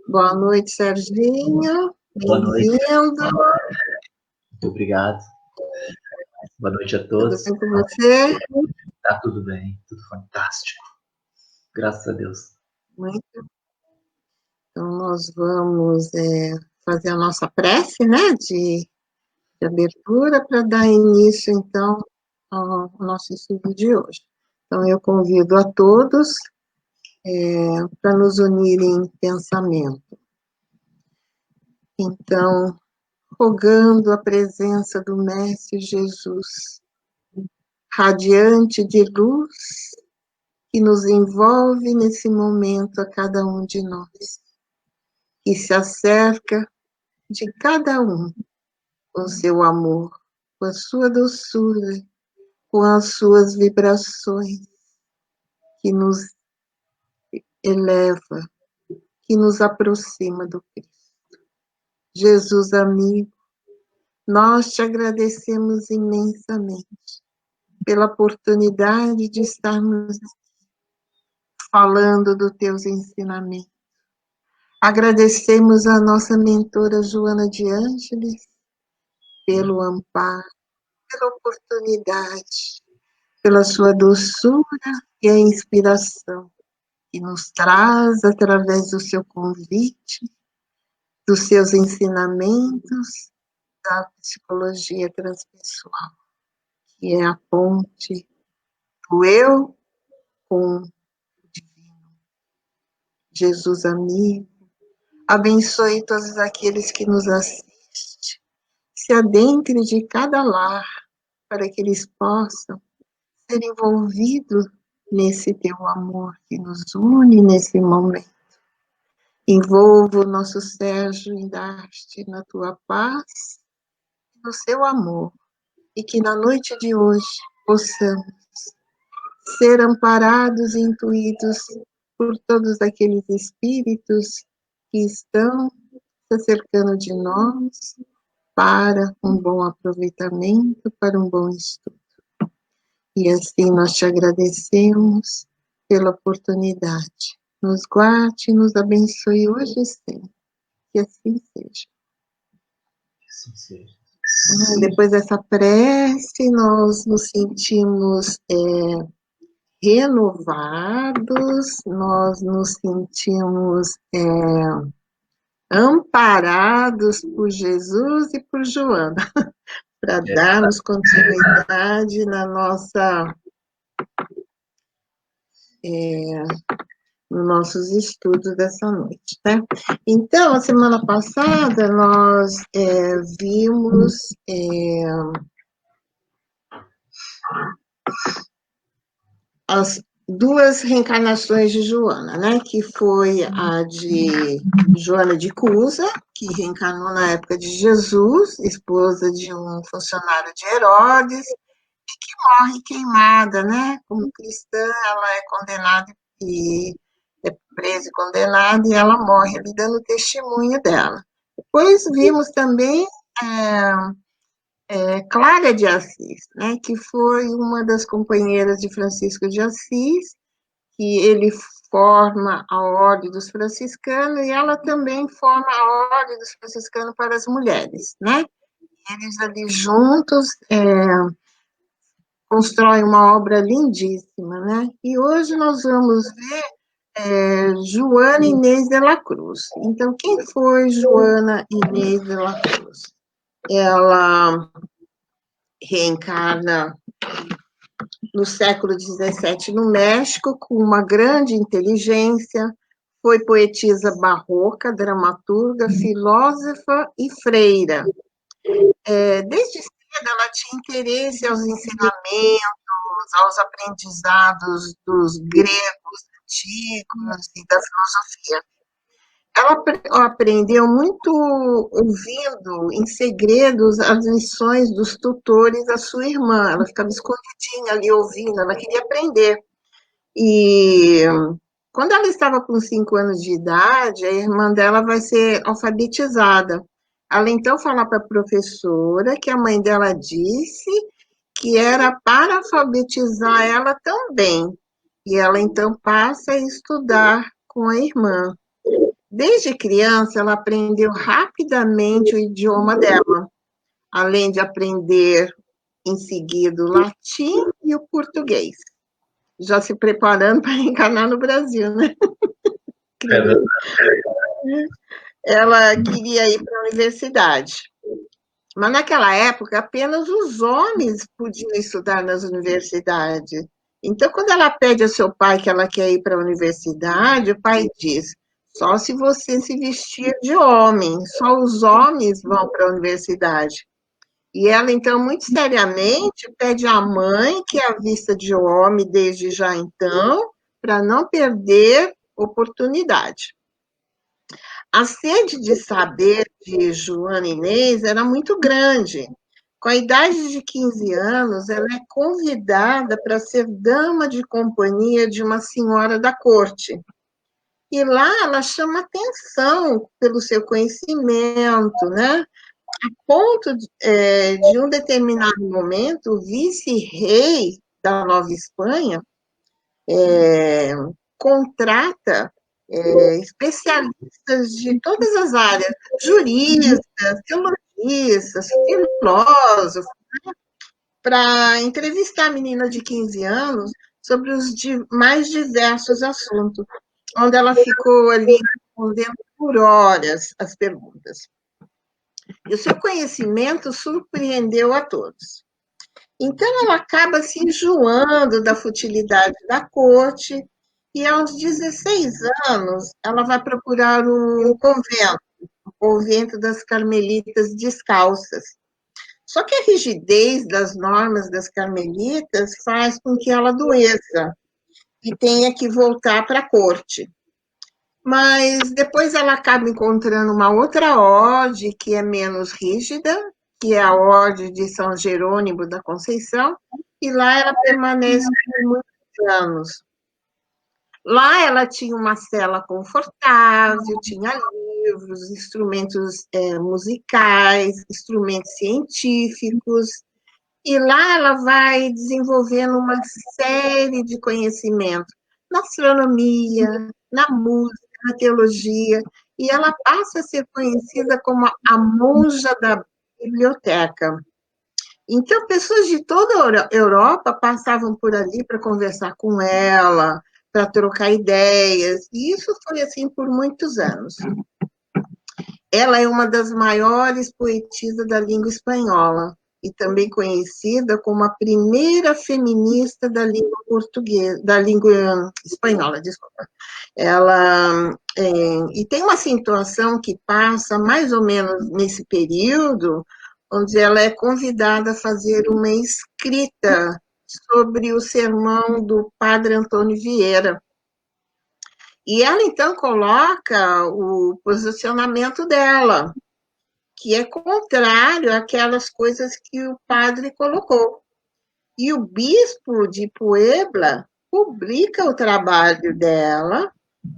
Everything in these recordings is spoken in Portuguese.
Boa noite, Serginho. Boa noite. Bem-vindo. Muito obrigado. Boa noite a Tudo todos. bem com você? Tá tudo bem, tudo fantástico. Graças a Deus. Muito. Então, nós vamos fazer a nossa prece, né, de abertura, para dar início, então, ao nosso estudo de hoje. Então, eu convido a todos para nos unirem em pensamento. Então, rogando a presença do Mestre Jesus, radiante de luz, que nos envolve nesse momento a cada um de nós, que se acerca de cada um com seu amor, com a sua doçura, com as suas vibrações, que nos eleva, que nos aproxima do Cristo. Jesus amigo, nós te agradecemos imensamente pela oportunidade de estarmos falando dos teus ensinamentos. Agradecemos a nossa mentora Joana de Ângeles pelo amparo, pela oportunidade, pela sua doçura e a inspiração que nos traz através do seu convite, dos seus ensinamentos da psicologia transpessoal, que é a ponte do eu com o divino. Jesus amigo, abençoe todos aqueles que nos assistem, se adentre de cada lar, para que eles possam ser envolvidos nesse teu amor que nos une nesse momento. Envolva o nosso Sérgio Indaste na tua paz, no seu amor, e que na noite de hoje possamos ser amparados e intuídos por todos aqueles espíritos que estão se acercando de nós para um bom aproveitamento, para um bom estudo. E assim nós te agradecemos pela oportunidade. Nos guarde, nos abençoe hoje e sempre. Que assim seja. Que assim seja. Depois dessa prece, nós nos sentimos renovados, nós nos sentimos amparados por Jesus e por Joana, para darmos continuidade na nossa, nos nossos estudos dessa noite, né? Então, a semana passada, nós vimos as duas reencarnações de Joana, né? Que foi a de Joana de Cusa, que reencarnou na época de Jesus, esposa de um funcionário de Herodes, e que morre queimada, né? Como cristã, ela é condenada e é presa e condenada, e ela morre ali dando testemunho dela. Depois vimos também Clara de Assis, né? Que foi uma das companheiras de Francisco de Assis, que ele forma a Ordem dos Franciscanos, e ela também forma a Ordem dos Franciscanos para as mulheres, né? Eles ali juntos constroem uma obra lindíssima, né? E hoje nós vamos ver Joana Inês de la Cruz. Então, quem foi Joana Inês de la Cruz? Ela reencarna no século XVII no México, com uma grande inteligência, foi poetisa barroca, dramaturga, filósofa e freira. Desde cedo ela tinha interesse aos ensinamentos, aos aprendizados dos gregos antigos e da filosofia. Ela aprendeu muito ouvindo em segredos as lições dos tutores da sua irmã. Ela ficava escondidinha ali ouvindo, ela queria aprender. E quando ela estava com 5 anos de idade, a irmã dela vai ser alfabetizada. Ela então fala para a professora que a mãe dela disse que era para alfabetizar ela também. E ela então passa a estudar com a irmã. Desde criança, ela aprendeu rapidamente o idioma dela, além de aprender em seguida o latim e o português, já se preparando para encarnar no Brasil, né? Ela queria ir para a universidade. Mas naquela época, apenas os homens podiam estudar nas universidades. Então, quando ela pede ao seu pai que ela quer ir para a universidade, o pai diz: só se você se vestir de homem, só os homens vão para a universidade. E ela, então, muito seriamente, pede à mãe que a vista de homem desde já então, para não perder oportunidade. A sede de saber de Joana Inês era muito grande. Com a idade de 15 anos, ela é convidada para ser dama de companhia de uma senhora da corte. E lá ela chama atenção pelo seu conhecimento, né? A ponto de um determinado momento, o vice-rei da Nova Espanha contrata especialistas de todas as áreas, juristas, teologistas, filósofos, para entrevistar a menina de 15 anos sobre os mais diversos assuntos, onde ela ficou ali respondendo por horas as perguntas. E o seu conhecimento surpreendeu a todos. Então, ela acaba se enjoando da futilidade da corte e, aos 16 anos, ela vai procurar um convento, o convento das Carmelitas Descalças. Só que a rigidez das normas das Carmelitas faz com que ela adoeça e tenha que voltar para a corte. Mas depois ela acaba encontrando uma outra orde que é menos rígida, que é a Ordem de São Jerônimo da Conceição, e lá ela permanece por muitos anos. Lá ela tinha uma cela confortável, tinha livros, instrumentos musicais, instrumentos científicos, e lá ela vai desenvolvendo uma série de conhecimentos na astronomia, na música, na teologia, e ela passa a ser conhecida como a monja da biblioteca. Então, pessoas de toda a Europa passavam por ali para conversar com ela, para trocar ideias, e isso foi assim por muitos anos. Ela é uma das maiores poetisas da língua espanhola e também conhecida como a primeira feminista da língua portuguesa, da língua espanhola, desculpa. Ela e tem uma situação que passa mais ou menos nesse período, onde ela é convidada a fazer uma escrita sobre o sermão do padre Antônio Vieira. E ela, então, coloca o posicionamento dela, que é contrário àquelas coisas que o padre colocou. E o bispo de Puebla publica o trabalho dela,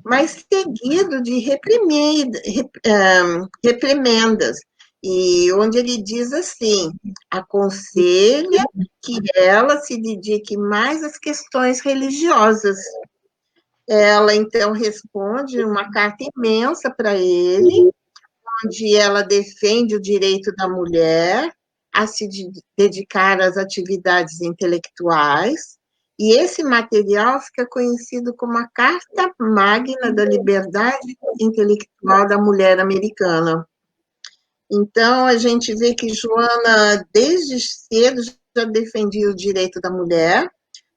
mas seguido de reprimendas, e onde ele diz assim: aconselha que ela se dedique mais às questões religiosas. Ela, então, responde uma carta imensa para ele, onde ela defende o direito da mulher a se dedicar às atividades intelectuais, e esse material fica conhecido como a Carta Magna da Liberdade Intelectual da Mulher Americana. Então, a gente vê que Joana, desde cedo, já defendia o direito da mulher,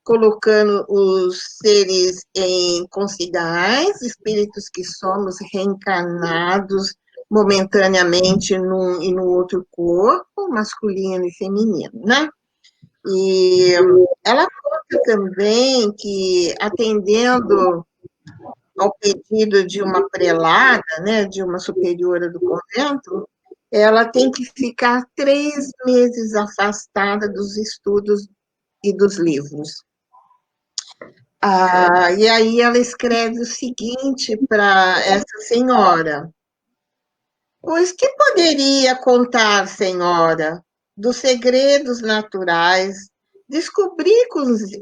colocando os seres em consigais, espíritos que somos reencarnados momentaneamente num e no outro corpo, masculino e feminino, né? E ela conta também que, atendendo ao pedido de uma prelada, né, de uma superiora do convento, ela tem que ficar 3 meses afastada dos estudos e dos livros. E aí ela escreve o seguinte para essa senhora: pois que poderia contar, senhora, dos segredos naturais, descobrir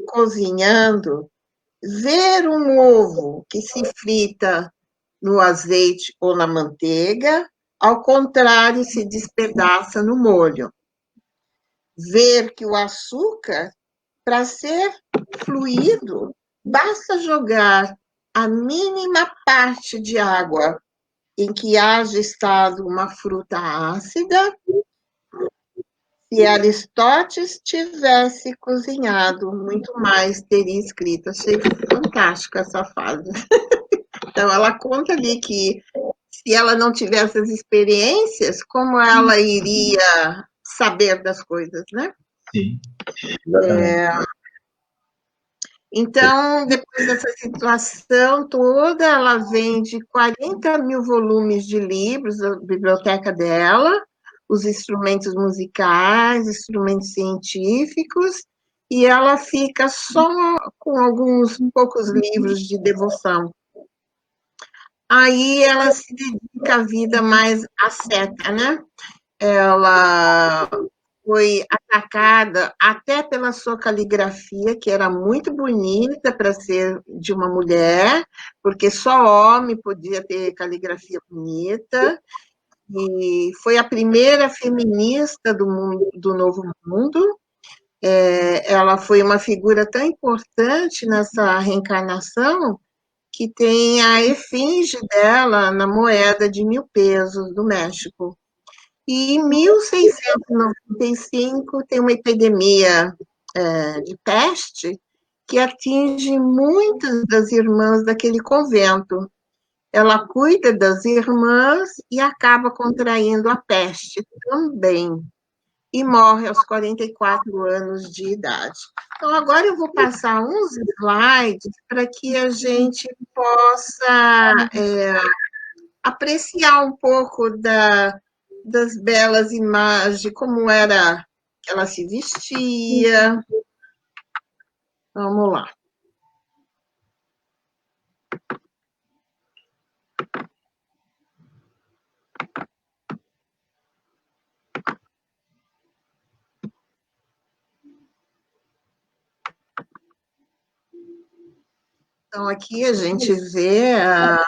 cozinhando, ver um ovo que se frita no azeite ou na manteiga, ao contrário, se despedaça no molho. Ver que o açúcar, para ser fluido, basta jogar a mínima parte de água em que haja estado uma fruta ácida. Se Aristóteles tivesse cozinhado muito mais, teria escrito. Achei fantástica essa fase. Então, ela conta ali que se ela não tivesse as experiências, como ela iria saber das coisas, né? Sim, exatamente. Então, depois dessa situação toda, ela vende 40 mil volumes de livros da biblioteca dela, os instrumentos musicais, instrumentos científicos, e ela fica só com alguns poucos livros de devoção. Aí ela se dedica à vida mais asceta, né? Ela foi atacada até pela sua caligrafia, que era muito bonita para ser de uma mulher, porque só homem podia ter caligrafia bonita, e foi a primeira feminista do mundo, do Novo Mundo. Ela foi uma figura tão importante nessa reencarnação que tem a efígie dela na moeda de 1.000 pesos do México. E em 1695 tem uma epidemia de peste que atinge muitas das irmãs daquele convento. Ela cuida das irmãs e acaba contraindo a peste também. E morre aos 44 anos de idade. Então, agora eu vou passar uns slides para que a gente possa apreciar um pouco das belas imagens, de como era que ela se vestia. Vamos lá. Então, aqui a gente vê a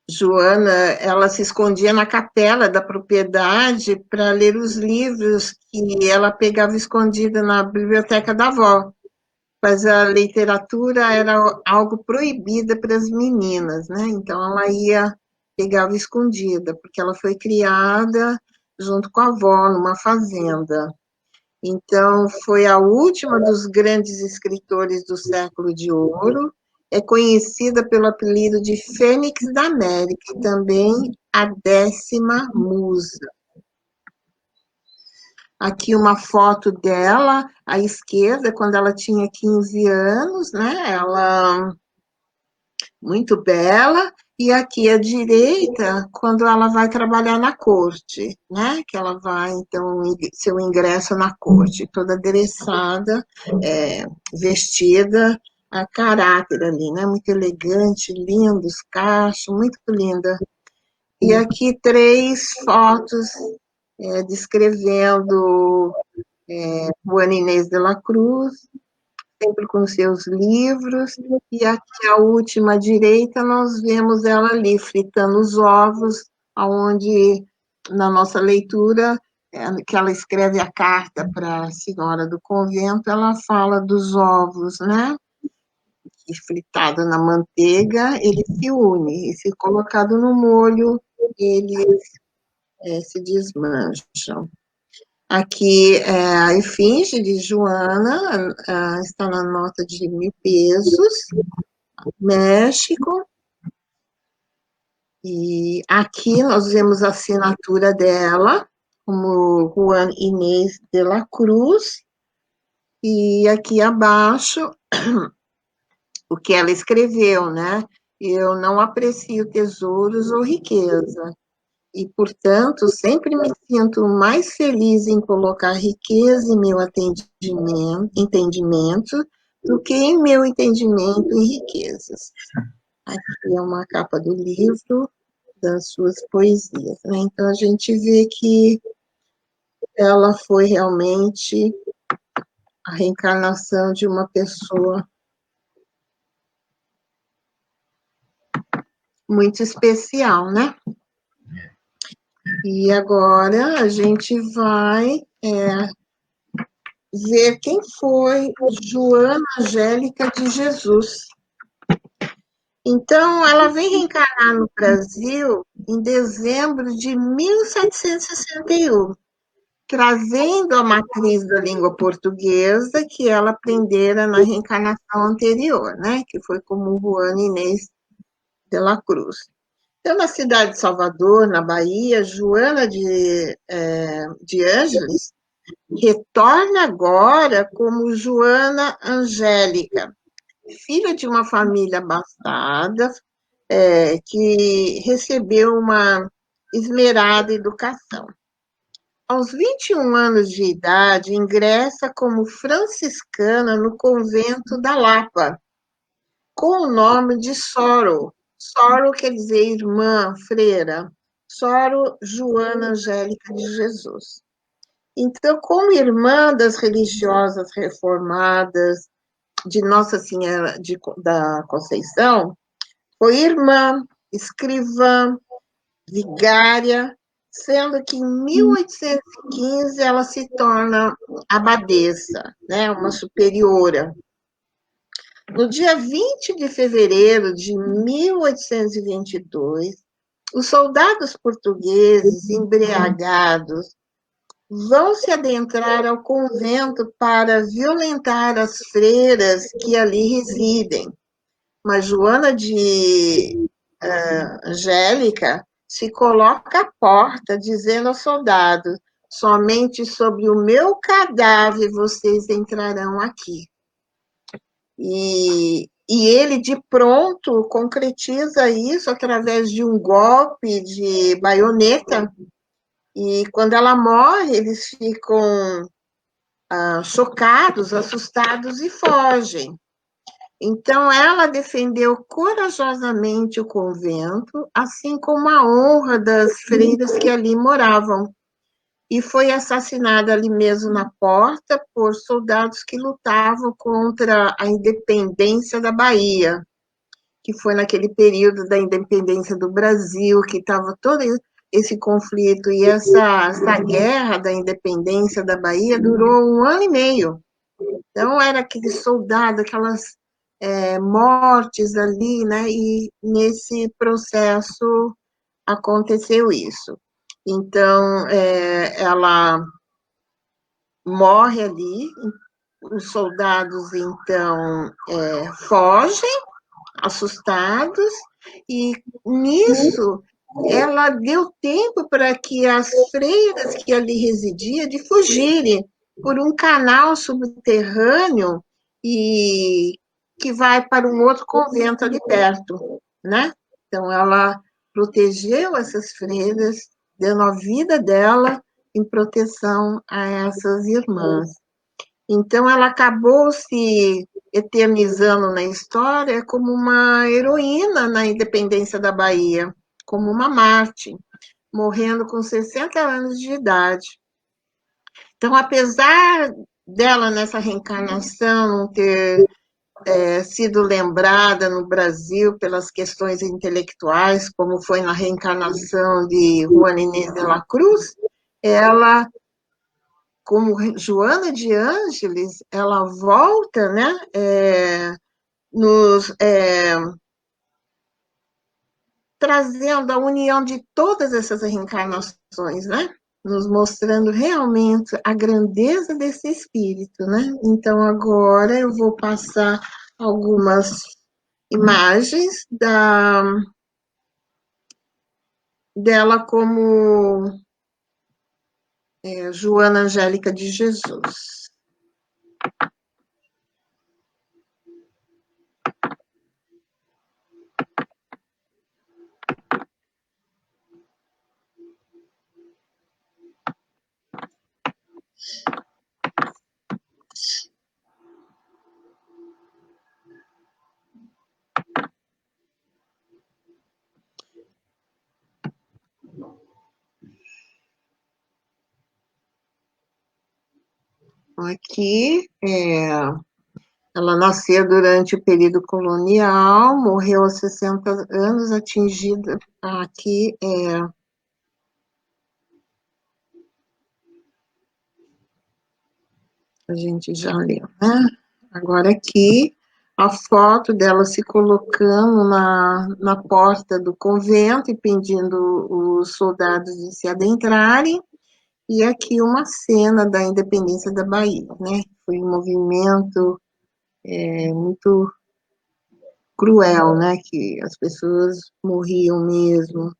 Joana, ela se escondia na capela da propriedade para ler os livros que ela pegava escondida na biblioteca da avó. Mas a literatura era algo proibida para as meninas, né? Então ela ia, pegava escondida, porque ela foi criada junto com a avó, numa fazenda. Então, foi a última dos grandes escritores do século de ouro, é conhecida pelo apelido de Fênix da América, e também a 10ª musa. Aqui uma foto dela, à esquerda, quando ela tinha 15 anos, né? Ela muito bela, e aqui à direita, quando ela vai trabalhar na corte, né? Que ela vai, então, seu ingresso na corte, toda adereçada, vestida a caráter ali, né? Muito elegante, lindos cachos, muito linda. E aqui 3 fotos descrevendo Juana Inês de la Cruz, sempre com seus livros, e aqui à última direita nós vemos ela ali fritando os ovos, aonde na nossa leitura que ela escreve a carta para a senhora do convento, ela fala dos ovos, né? E fritado na manteiga, ele se une, e se colocado no molho, eles se desmancham. Aqui a efígie de Joana está na nota de 1.000 pesos, México. E aqui nós vemos a assinatura dela, como Juan Inês de la Cruz. E aqui abaixo, o que ela escreveu, né? Eu não aprecio tesouros ou riqueza. E, portanto, sempre me sinto mais feliz em colocar riqueza em meu entendimento do que em meu entendimento em riquezas. Aqui é uma capa do livro das suas poesias, né? Então, a gente vê que ela foi realmente a reencarnação de uma pessoa muito especial, né? E agora a gente vai ver quem foi Joana Angélica de Jesus. Então, ela vem reencarnar no Brasil em dezembro de 1761, trazendo a matriz da língua portuguesa que ela aprendera na reencarnação anterior, né? Que foi como Juana Inês de la Cruz. Então, na cidade de Salvador, na Bahia, Joana de Ângeles retorna agora como Joana Angélica, filha de uma família abastada, que recebeu uma esmerada educação. Aos 21 anos de idade, ingressa como franciscana no convento da Lapa, com o nome de Soro. Soro quer dizer irmã, freira. Soro Joana Angélica de Jesus. Então, como irmã das religiosas reformadas de Nossa Senhora da Conceição, foi irmã, escrivã, vigária, sendo que em 1815 ela se torna abadesa, né, uma superiora. No dia 20 de fevereiro de 1822, os soldados portugueses, embriagados, vão se adentrar ao convento para violentar as freiras que ali residem. Mas Joana de Angélica se coloca à porta, dizendo ao soldado: somente sobre o meu cadáver vocês entrarão aqui. E ele, de pronto, concretiza isso através de um golpe de baioneta. E quando ela morre, eles ficam chocados, assustados e fogem. Então, ela defendeu corajosamente o convento, assim como a honra das freiras que ali moravam. E foi assassinada ali mesmo na porta por soldados que lutavam contra a independência da Bahia, que foi naquele período da independência do Brasil, que estava todo esse conflito. E essa guerra da independência da Bahia durou 1 ano e meio. Então, era aquele soldado, aquelas mortes ali, né? E nesse processo aconteceu isso. Então, ela morre ali, os soldados, então, fogem, assustados, e nisso ela deu tempo para que as freiras que ali residiam de fugirem por um canal subterrâneo e que vai para um outro convento ali perto, né? Então ela protegeu essas freiras, dando a vida dela em proteção a essas irmãs. Então ela acabou se eternizando na história como uma heroína na independência da Bahia, como uma Marte, morrendo com 60 anos de idade. Então, apesar dela nessa reencarnação não ter sido lembrada no Brasil pelas questões intelectuais, como foi na reencarnação de Juana Inês de la Cruz, ela, como Joana de Ângeles, ela volta, né, nos trazendo a união de todas essas reencarnações, né? Nos mostrando realmente a grandeza desse espírito, né? Então, agora eu vou passar algumas imagens dela como Joana Angélica de Jesus. Aqui Ela nasceu durante o período colonial, morreu aos 60 anos, atingida aqui, a gente já leu, né? Agora aqui, a foto dela se colocando na porta do convento, impedindo os soldados de se adentrarem, e aqui uma cena da independência da Bahia, né? Foi um movimento muito cruel, né? Que as pessoas morriam mesmo,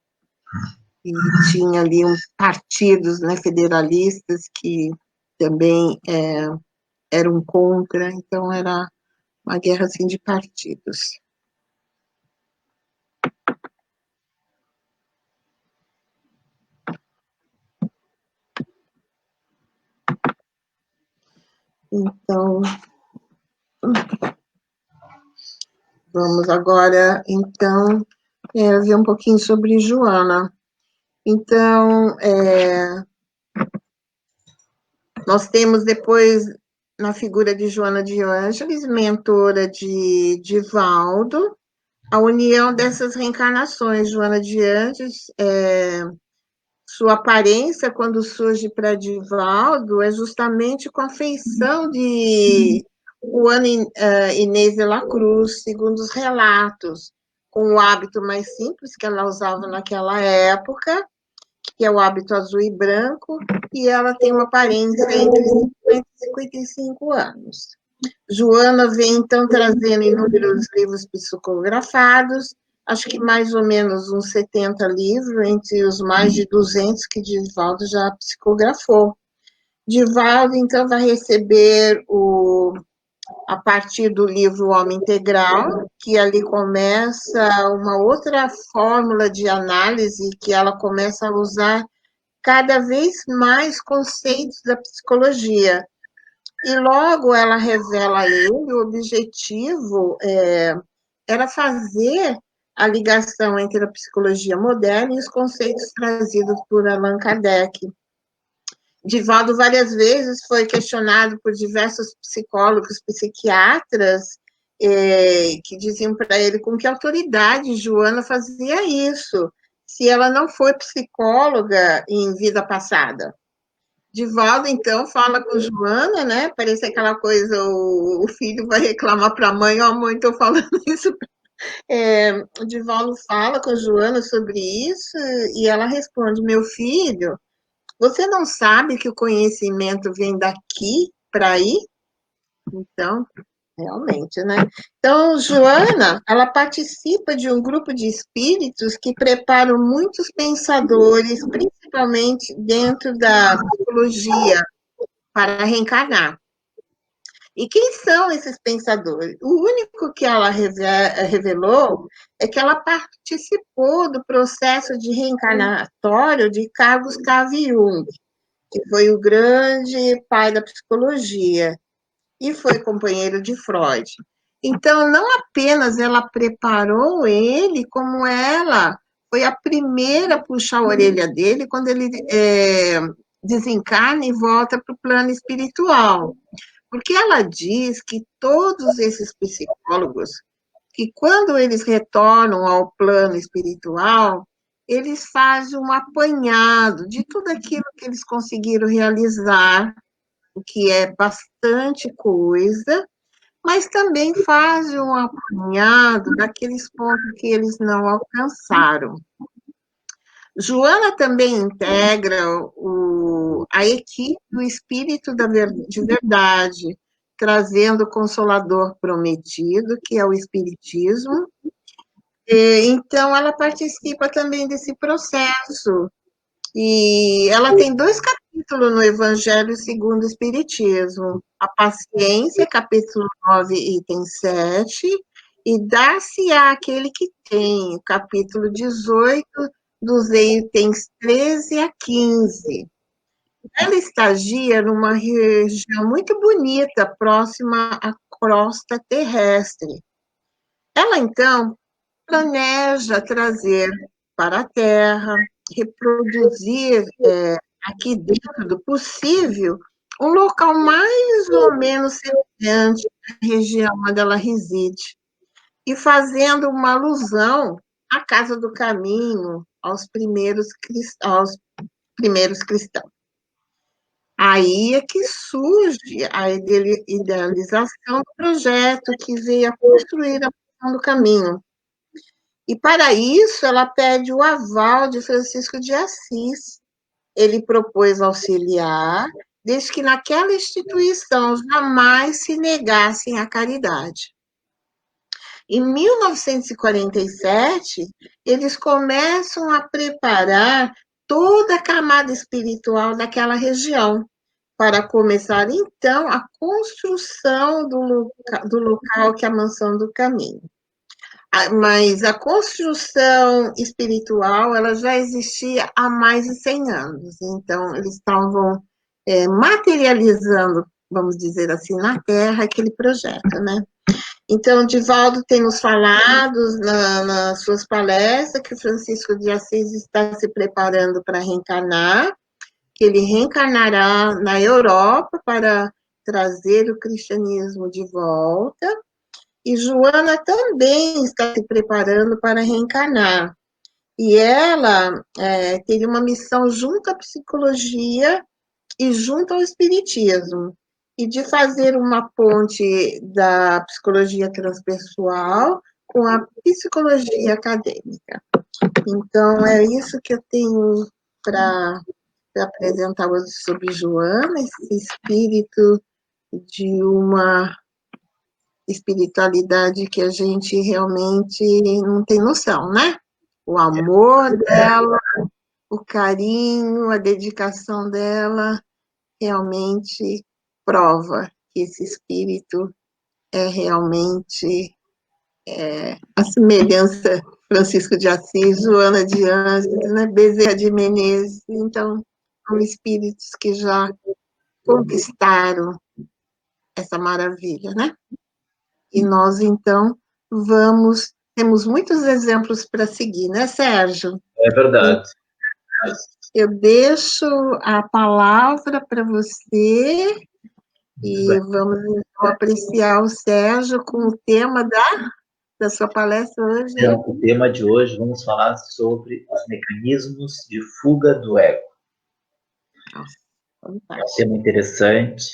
e tinha ali partidos, né, federalistas que também eram contra, então era uma guerra assim de partidos. Então, vamos agora, então, ver um pouquinho sobre Joana. Então, nós temos depois, na figura de Joana de Ângeles, mentora de Divaldo, a união dessas reencarnações. Joana de Ângeles, sua aparência, quando surge para Divaldo, é justamente com a feição de Juana Inês de la Cruz, segundo os relatos, com o hábito mais simples que ela usava naquela época, que é o hábito azul e branco, e ela tem uma aparência entre 50 e 55 anos. Joana vem, então, trazendo inúmeros livros psicografados, acho que mais ou menos uns 70 livros, entre os mais de 200 que Divaldo já psicografou. Divaldo, então, vai receber a partir do livro Homem Integral, que ali começa uma outra fórmula de análise, que ela começa a usar cada vez mais conceitos da psicologia. E logo ela revela a ele o objetivo era fazer a ligação entre a psicologia moderna e os conceitos trazidos por Allan Kardec. Divaldo várias vezes foi questionado por diversos psicólogos, psiquiatras, que diziam para ele com que autoridade Joana fazia isso, se ela não foi psicóloga em vida passada. Divaldo, então, fala com Joana, né? Parece aquela coisa, o filho vai reclamar para a mãe, ó, mãe, estou falando isso. O Divaldo fala com Joana sobre isso e ela responde, meu filho, você não sabe que o conhecimento vem daqui para aí? Então, realmente, né? Então, Joana, ela participa de um grupo de espíritos que preparam muitos pensadores, principalmente dentro da psicologia, para reencarnar. E quem são esses pensadores? O único que ela revelou é que ela participou do processo de reencarnatório de Carl Gustav Jung, que foi o grande pai da psicologia e foi companheiro de Freud. Então, não apenas ela preparou ele, como ela foi a primeira a puxar a orelha dele quando ele desencarna e volta para o plano espiritual. Porque ela diz que todos esses psicólogos, que quando eles retornam ao plano espiritual, eles fazem um apanhado de tudo aquilo que eles conseguiram realizar, o que é bastante coisa, mas também fazem um apanhado daqueles pontos que eles não alcançaram. Joana também integra a equipe do Espírito de Verdade, trazendo o Consolador Prometido, que é o Espiritismo. Então, ela participa também desse processo. E ela tem 2 capítulos no Evangelho segundo o Espiritismo. A Paciência, capítulo 9, item 7, e Dar-se-á aquele que tem, capítulo 18, dos itens 13 a 15. Ela estagia numa região muito bonita, próxima à crosta terrestre. Ela, então, planeja trazer para a Terra, reproduzir aqui dentro do possível um local mais ou menos semelhante região onde ela reside, e fazendo uma alusão à Casa do Caminho, aos primeiros cristãos. Aí é que surge a idealização do projeto que veio a construir a Missão do Caminho. E, para isso, ela pede o aval de Francisco de Assis. Ele propôs auxiliar, desde que naquela instituição jamais se negassem à caridade. Em 1947, eles começam a preparar toda a camada espiritual daquela região, para começar, então, a construção do local que é a Mansão do Caminho. Mas a construção espiritual, ela já existia há mais de 100 anos. Então, eles estavam materializando, vamos dizer assim, na Terra, aquele projeto, né? Então, Divaldo tem nos falado nas suas palestras que Francisco de Assis está se preparando para reencarnar, que ele reencarnará na Europa para trazer o cristianismo de volta, e Joana também está se preparando para reencarnar. E ela teria uma missão junto à psicologia e junto ao espiritismo, e de fazer uma ponte da psicologia transpessoal com a psicologia acadêmica. Então, é isso que eu tenho para apresentar hoje sobre Joana, esse espírito de uma espiritualidade que a gente realmente não tem noção, né? O amor dela, o carinho, a dedicação dela, realmente prova que esse espírito é realmente a semelhança Francisco de Assis, Joana de Ângeles, né? Bezerra de Menezes. Então, são espíritos que já conquistaram essa maravilha, né? E nós, então, temos muitos exemplos para seguir, né, Sérgio? É verdade. Eu deixo a palavra para você e vamos então apreciar o Sérgio com o tema da sua palestra hoje. Então, o tema de hoje, vamos falar sobre os mecanismos de fuga do ego. Nossa, é um tema interessante,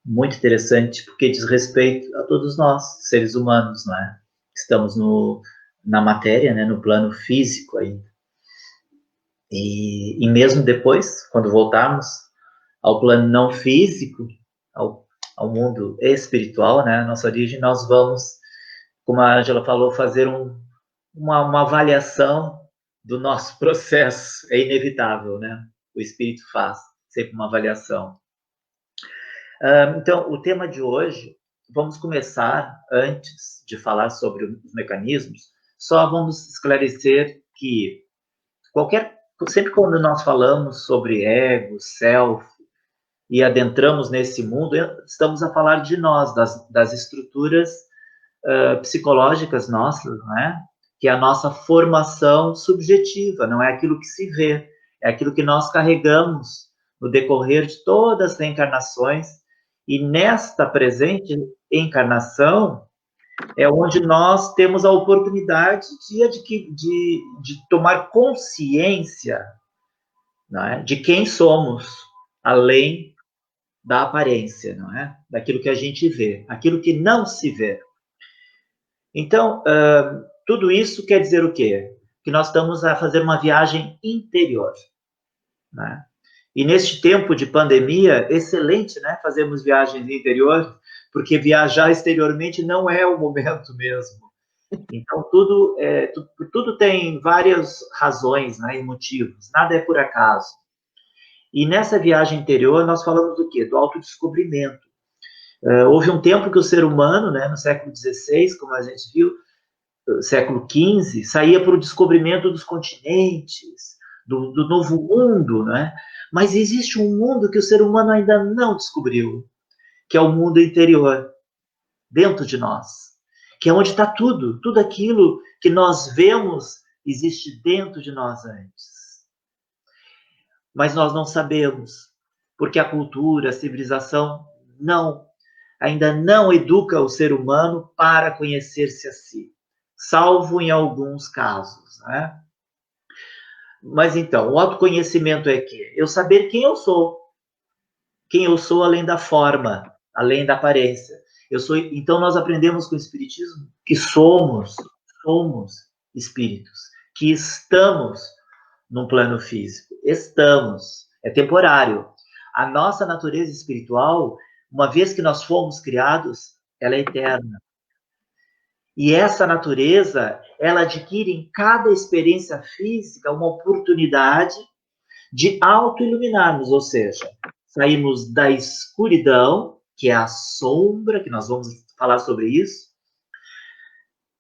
muito interessante, porque diz respeito a todos nós, seres humanos, não é? Estamos na matéria, né, no plano físico ainda. E mesmo depois, quando voltarmos ao plano não físico, ao mundo espiritual, né, nossa origem, nós vamos, como a Ângela falou, fazer uma avaliação do nosso processo. É inevitável, né? O espírito faz sempre uma avaliação. Então, o tema de hoje, vamos começar, antes de falar sobre os mecanismos, só vamos esclarecer que sempre quando nós falamos sobre ego, self, e adentramos nesse mundo, estamos a falar de nós, das estruturas psicológicas nossas, né? Que é a nossa formação subjetiva, não é aquilo que se vê, é aquilo que nós carregamos no decorrer de todas as reencarnações, e nesta presente encarnação é onde nós temos a oportunidade de tomar consciência, não é? De quem somos, além da aparência, não é? Daquilo que a gente vê, aquilo que não se vê. Então, tudo isso quer dizer o quê? Que nós estamos a fazer uma viagem interior, né? E neste tempo de pandemia, excelente, né? Fazermos viagens interior, porque viajar exteriormente não é o momento mesmo. Então, tudo tem várias razões, né, e motivos, nada é por acaso. E nessa viagem interior, nós falamos do quê? Do autodescobrimento. Houve um tempo que o ser humano, né, no século XVI, como a gente viu, século XV, saía para o descobrimento dos continentes, do novo mundo, né? Mas existe um mundo que o ser humano ainda não descobriu, que é o mundo interior, dentro de nós, que é onde está tudo aquilo que nós vemos existe dentro de nós antes. Mas nós não sabemos, porque a cultura, a civilização não ainda não educa o ser humano para conhecer-se a si, salvo em alguns casos, né? Mas então, o autoconhecimento é que eu saber quem eu sou além da forma, além da aparência. Então nós aprendemos com o Espiritismo que somos espíritos, que estamos num plano físico. Estamos, é temporário. A nossa natureza espiritual, uma vez que nós fomos criados, ela é eterna. E essa natureza, ela adquire em cada experiência física uma oportunidade de auto-iluminarmos, ou seja, sairmos da escuridão, que é a sombra, que nós vamos falar sobre isso,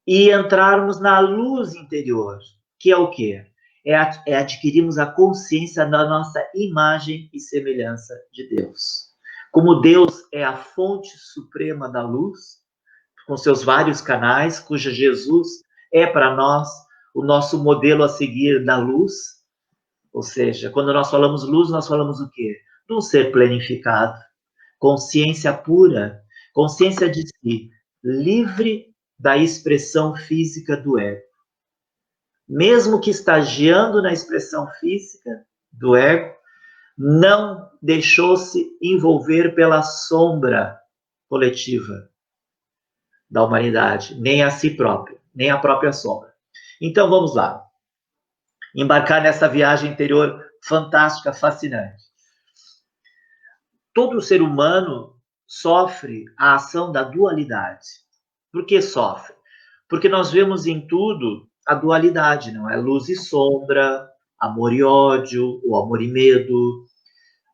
e entrarmos na luz interior, que é o quê? É adquirirmos a consciência da nossa imagem e semelhança de Deus. Como Deus é a fonte suprema da luz, com seus vários canais, cuja Jesus é para nós o nosso modelo a seguir da luz. Ou seja, quando nós falamos luz, nós falamos o quê? De um ser planificado, consciência pura, consciência de si, livre da expressão física do ego. Mesmo que estagiando na expressão física do ego, não deixou-se envolver pela sombra coletiva da humanidade, nem a si próprio, nem a própria sombra. Então vamos lá. Embarcar nessa viagem interior fantástica, fascinante. Todo ser humano sofre a ação da dualidade. Por que sofre? Porque nós vemos em tudo a dualidade, não é? Luz e sombra, amor e ódio, o amor e medo,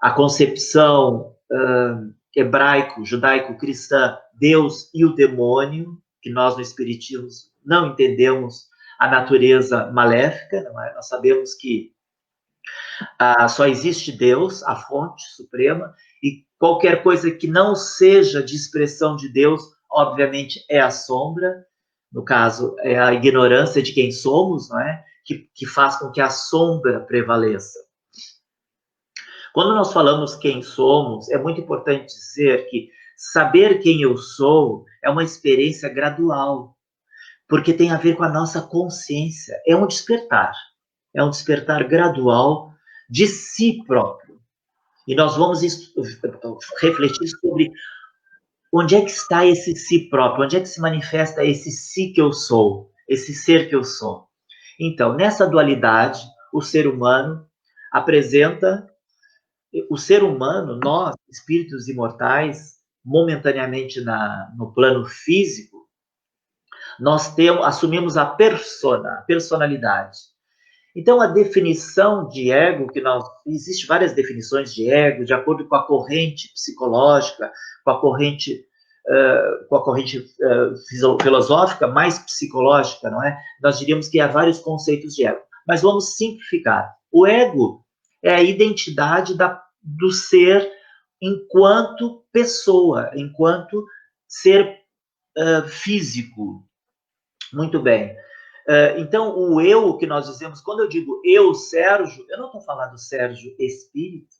a concepção hebraico, judaico-cristã, Deus e o demônio, que nós no Espiritismo não entendemos a natureza maléfica, não é? Nós sabemos que só existe Deus, a fonte suprema, e qualquer coisa que não seja de expressão de Deus, obviamente é a sombra, no caso, é a ignorância de quem somos, não é? Que faz com que a sombra prevaleça. Quando nós falamos quem somos, é muito importante dizer que saber quem eu sou é uma experiência gradual, porque tem a ver com a nossa consciência. É um despertar gradual de si próprio. E nós vamos refletir sobre onde é que está esse si próprio, onde é que se manifesta esse si que eu sou, esse ser que eu sou. Então, nessa dualidade, o ser humano apresenta, o ser humano, nós, espíritos imortais, momentaneamente no plano físico, nós assumimos a personalidade. Então, a definição de ego, existe várias definições de ego, de acordo com a corrente psicológica, com a corrente filosófica, mais psicológica, não é? Nós diríamos que há vários conceitos de ego. Mas vamos simplificar. O ego é a identidade do ser enquanto pessoa, enquanto ser físico. Muito bem. Então, o eu que nós dizemos, quando eu digo eu, Sérgio, eu não estou falando do Sérgio espírito.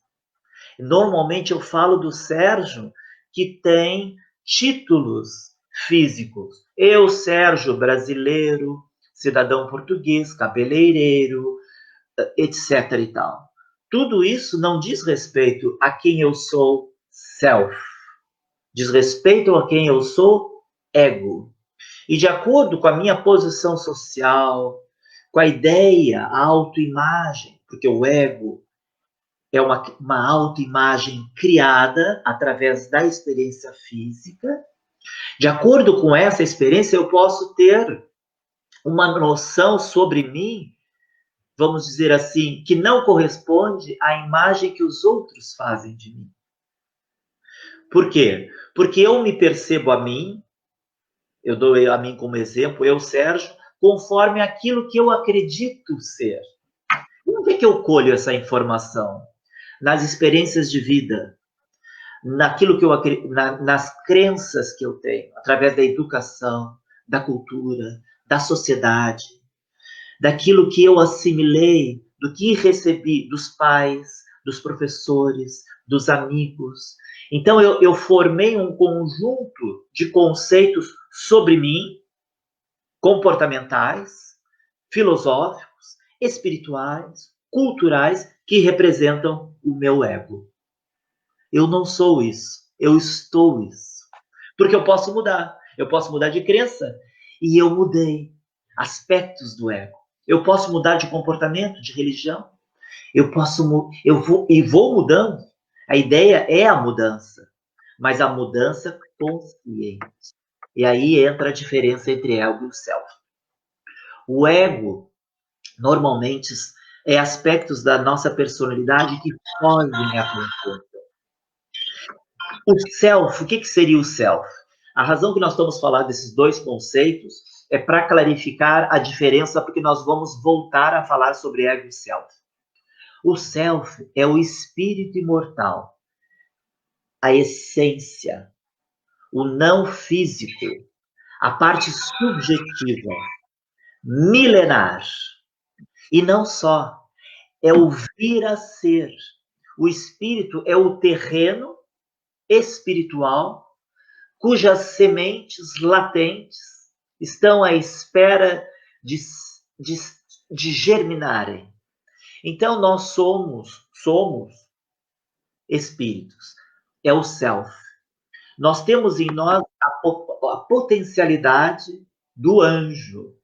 Normalmente eu falo do Sérgio que tem títulos físicos. Eu, Sérgio, brasileiro, cidadão português, cabeleireiro, etc. e tal. Tudo isso não diz respeito a quem eu sou, self. Diz respeito a quem eu sou, ego. E de acordo com a minha posição social, com a ideia, a autoimagem, porque o ego é uma autoimagem criada através da experiência física, de acordo com essa experiência, eu posso ter uma noção sobre mim, vamos dizer assim, que não corresponde à imagem que os outros fazem de mim. Por quê? Porque eu me percebo a mim, eu dou a mim como exemplo, eu, Sérgio, conforme aquilo que eu acredito ser. E onde é que eu colho essa informação? Nas experiências de vida, naquilo que eu nas crenças que eu tenho, através da educação, da cultura, da sociedade, daquilo que eu assimilei, do que recebi dos pais, dos professores, dos amigos. Então eu formei um conjunto de conceitos sobre mim, comportamentais, filosóficos, espirituais, culturais, que representam o meu ego. Eu não sou isso, eu estou isso. Porque eu posso mudar de crença. E eu mudei aspectos do ego. Eu posso mudar de comportamento, de religião. Eu vou mudando. A ideia é a mudança, mas a mudança consciente. E aí entra a diferença entre ego e o self. O ego, normalmente, é aspectos da nossa personalidade que fogem à conforto. O self, o que seria o self? A razão que nós estamos falando desses dois conceitos é para clarificar a diferença, porque nós vamos voltar a falar sobre ego e self. O self é o espírito imortal, a essência, o não físico, a parte subjetiva, milenar. E não só, é o vir a ser. O espírito é o terreno espiritual cujas sementes latentes estão à espera de, de germinarem. Então, nós somos espíritos. É o self. Nós temos em nós a potencialidade do anjo.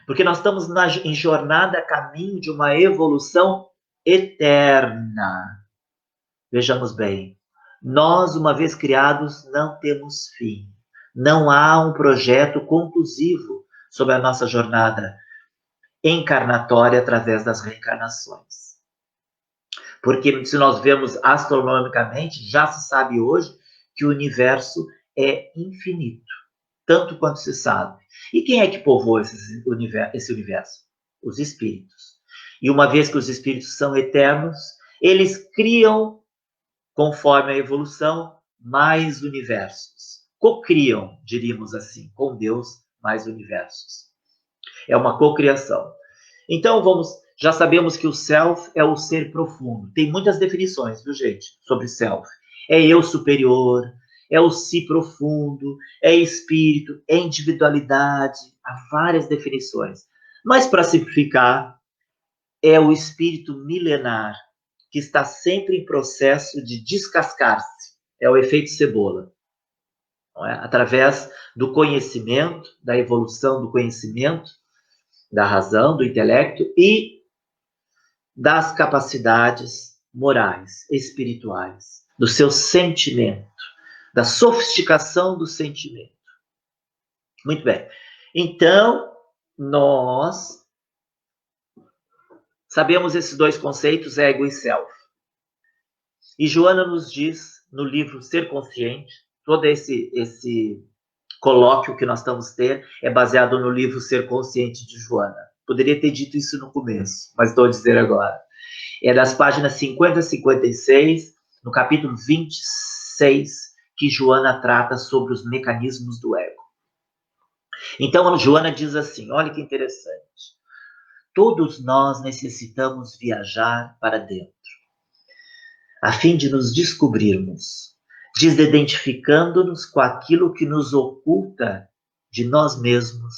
Porque nós estamos em jornada a caminho de uma evolução eterna. Vejamos bem. Nós, uma vez criados, não temos fim. Não há um projeto conclusivo sobre a nossa jornada encarnatória através das reencarnações. Porque se nós vemos astronomicamente, já se sabe hoje que o universo é infinito, tanto quanto se sabe. E quem é que povoa esse universo? Os espíritos. E uma vez que os espíritos são eternos, eles criam, conforme a evolução, mais universos. Cocriam, diríamos assim, com Deus, mais universos. É uma cocriação. Então, já sabemos que o self é o ser profundo. Tem muitas definições, viu, gente, sobre self. É eu superior, é o si profundo, é espírito, é individualidade. Há várias definições. Mas, para simplificar, é o espírito milenar, que está sempre em processo de descascar-se. É o efeito cebola. Não é? Através do conhecimento, da evolução do conhecimento, da razão, do intelecto e das capacidades morais, espirituais, do seu sentimento, da sofisticação do sentimento. Muito bem. Então, nós sabemos esses dois conceitos, ego e self. E Joana nos diz, no livro Ser Consciente, todo esse colóquio que nós estamos tendo é baseado no livro Ser Consciente de Joana. Poderia ter dito isso no começo, mas estou a dizer agora. É das páginas 50 a 56, no capítulo 26, que Joana trata sobre os mecanismos do ego. Então, Joana diz assim, olha que interessante. Todos nós necessitamos viajar para dentro, a fim de nos descobrirmos, desidentificando-nos com aquilo que nos oculta de nós mesmos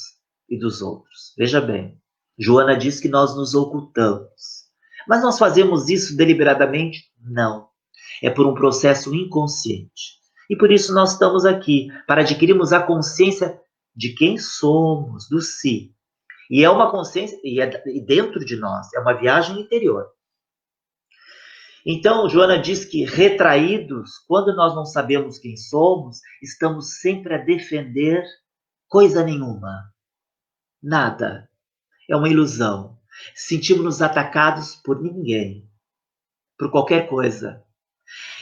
e dos outros. Veja bem, Joana diz que nós nos ocultamos. Mas nós fazemos isso deliberadamente? Não. É por um processo inconsciente. E por isso nós estamos aqui, para adquirirmos a consciência de quem somos, do si. E é uma consciência, e dentro de nós, é uma viagem interior. Então, Joana diz que retraídos, quando nós não sabemos quem somos, estamos sempre a defender coisa nenhuma. Nada. É uma ilusão. Sentimos-nos atacados por ninguém, por qualquer coisa.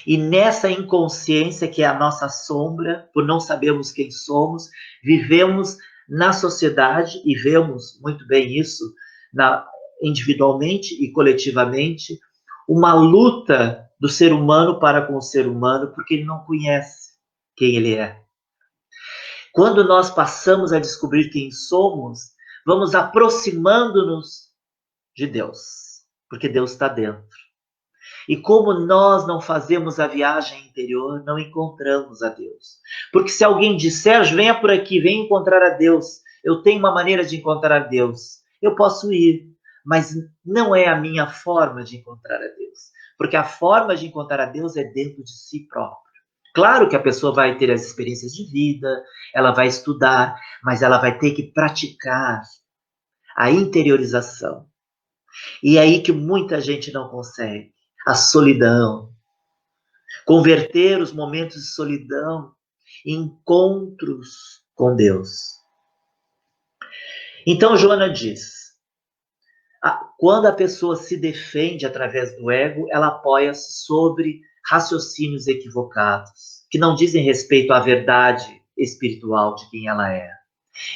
E nessa inconsciência, que é a nossa sombra, por não sabermos quem somos, vivemos na sociedade, e vemos muito bem isso individualmente e coletivamente, uma luta do ser humano para com o ser humano, porque ele não conhece quem ele é. Quando nós passamos a descobrir quem somos, vamos aproximando-nos de Deus, porque Deus está dentro. E como nós não fazemos a viagem interior, não encontramos a Deus. Porque se alguém diz, Sérgio, venha por aqui, venha encontrar a Deus. Eu tenho uma maneira de encontrar a Deus. Eu posso ir, mas não é a minha forma de encontrar a Deus. Porque a forma de encontrar a Deus é dentro de si próprio. Claro que a pessoa vai ter as experiências de vida, ela vai estudar, mas ela vai ter que praticar a interiorização. E é aí que muita gente não consegue. A solidão. Converter os momentos de solidão em encontros com Deus. Então, Joana diz, quando a pessoa se defende através do ego, ela apoia-se sobre raciocínios equivocados, que não dizem respeito à verdade espiritual de quem ela é.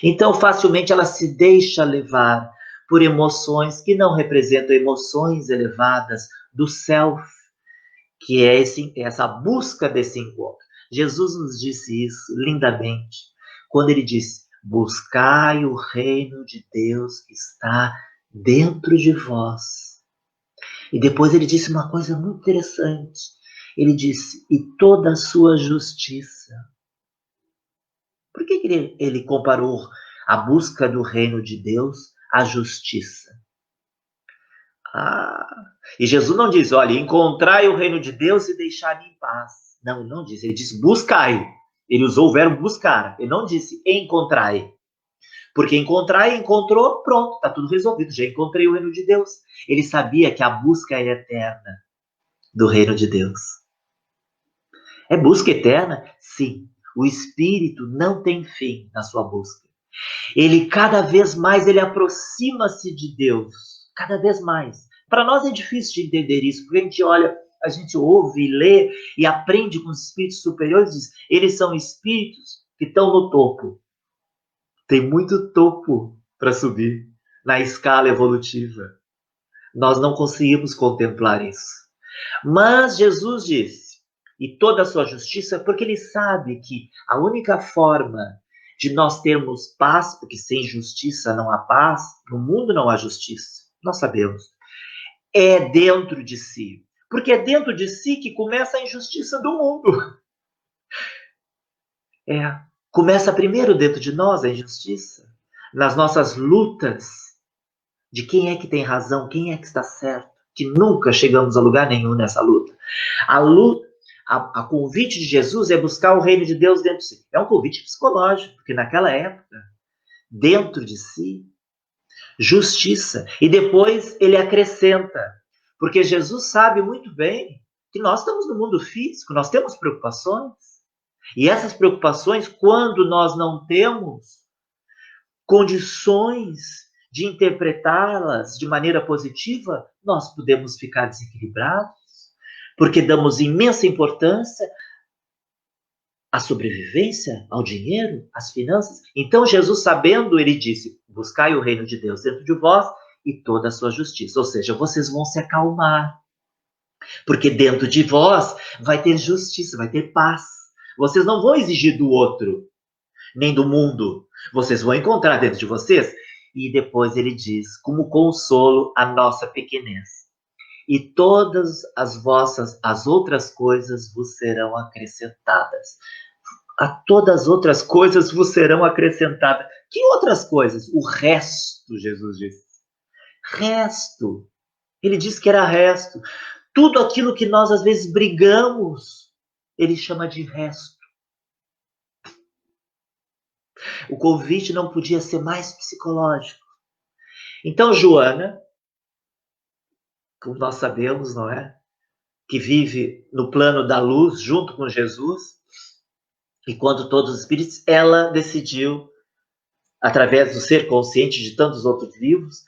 Então, facilmente ela se deixa levar por emoções que não representam emoções elevadas do self, que é essa busca desse encontro. Jesus nos disse isso lindamente, quando ele disse, buscai o reino de Deus que está dentro de vós. E depois ele disse uma coisa muito interessante. Ele disse, e toda a sua justiça. Por que ele comparou a busca do reino de Deus à justiça? E Jesus não diz, olha, encontrai o reino de Deus e deixai-me em paz. Não, ele não disse, ele disse buscai. Ele usou o verbo buscar, ele não disse encontrai. Porque encontrar, encontrou, pronto, está tudo resolvido, já encontrei o reino de Deus. Ele sabia que a busca é eterna do reino de Deus. É busca eterna? Sim. O Espírito não tem fim na sua busca. Ele cada vez mais ele aproxima-se de Deus, cada vez mais. Para nós é difícil de entender isso, porque a gente olha, a gente ouve, lê e aprende com os espíritos superiores, diz, eles são espíritos que estão no topo. Tem muito topo para subir na escala evolutiva. Nós não conseguimos contemplar isso. Mas Jesus disse, e toda a sua justiça, porque ele sabe que a única forma de nós termos paz, porque sem justiça não há paz, no mundo não há justiça, nós sabemos, é dentro de si. Porque é dentro de si que começa a injustiça do mundo. Começa primeiro dentro de nós a injustiça, nas nossas lutas de quem é que tem razão, quem é que está certo, que nunca chegamos a lugar nenhum nessa luta. A convite de Jesus é buscar o reino de Deus dentro de si. É um convite psicológico, porque naquela época, dentro de si, justiça. E depois ele acrescenta, porque Jesus sabe muito bem que nós estamos no mundo físico, nós temos preocupações. E essas preocupações, quando nós não temos condições de interpretá-las de maneira positiva, nós podemos ficar desequilibrados, porque damos imensa importância à sobrevivência, ao dinheiro, às finanças. Então Jesus, sabendo, ele disse, buscai o reino de Deus dentro de vós e toda a sua justiça. Ou seja, vocês vão se acalmar, porque dentro de vós vai ter justiça, vai ter paz. Vocês não vão exigir do outro, nem do mundo. Vocês vão encontrar dentro de vocês. E depois ele diz, como consolo a nossa pequenez. E todas as outras coisas vos serão acrescentadas. A todas as outras coisas vos serão acrescentadas. Que outras coisas? O resto, Jesus disse. Resto. Ele disse que era resto. Tudo aquilo que nós às vezes brigamos, ele chama de resto. O convite não podia ser mais psicológico. Então, Joana, como nós sabemos, não é? Que vive no plano da luz junto com Jesus, e quando todos os espíritos, ela decidiu, através do ser consciente de tantos outros livros,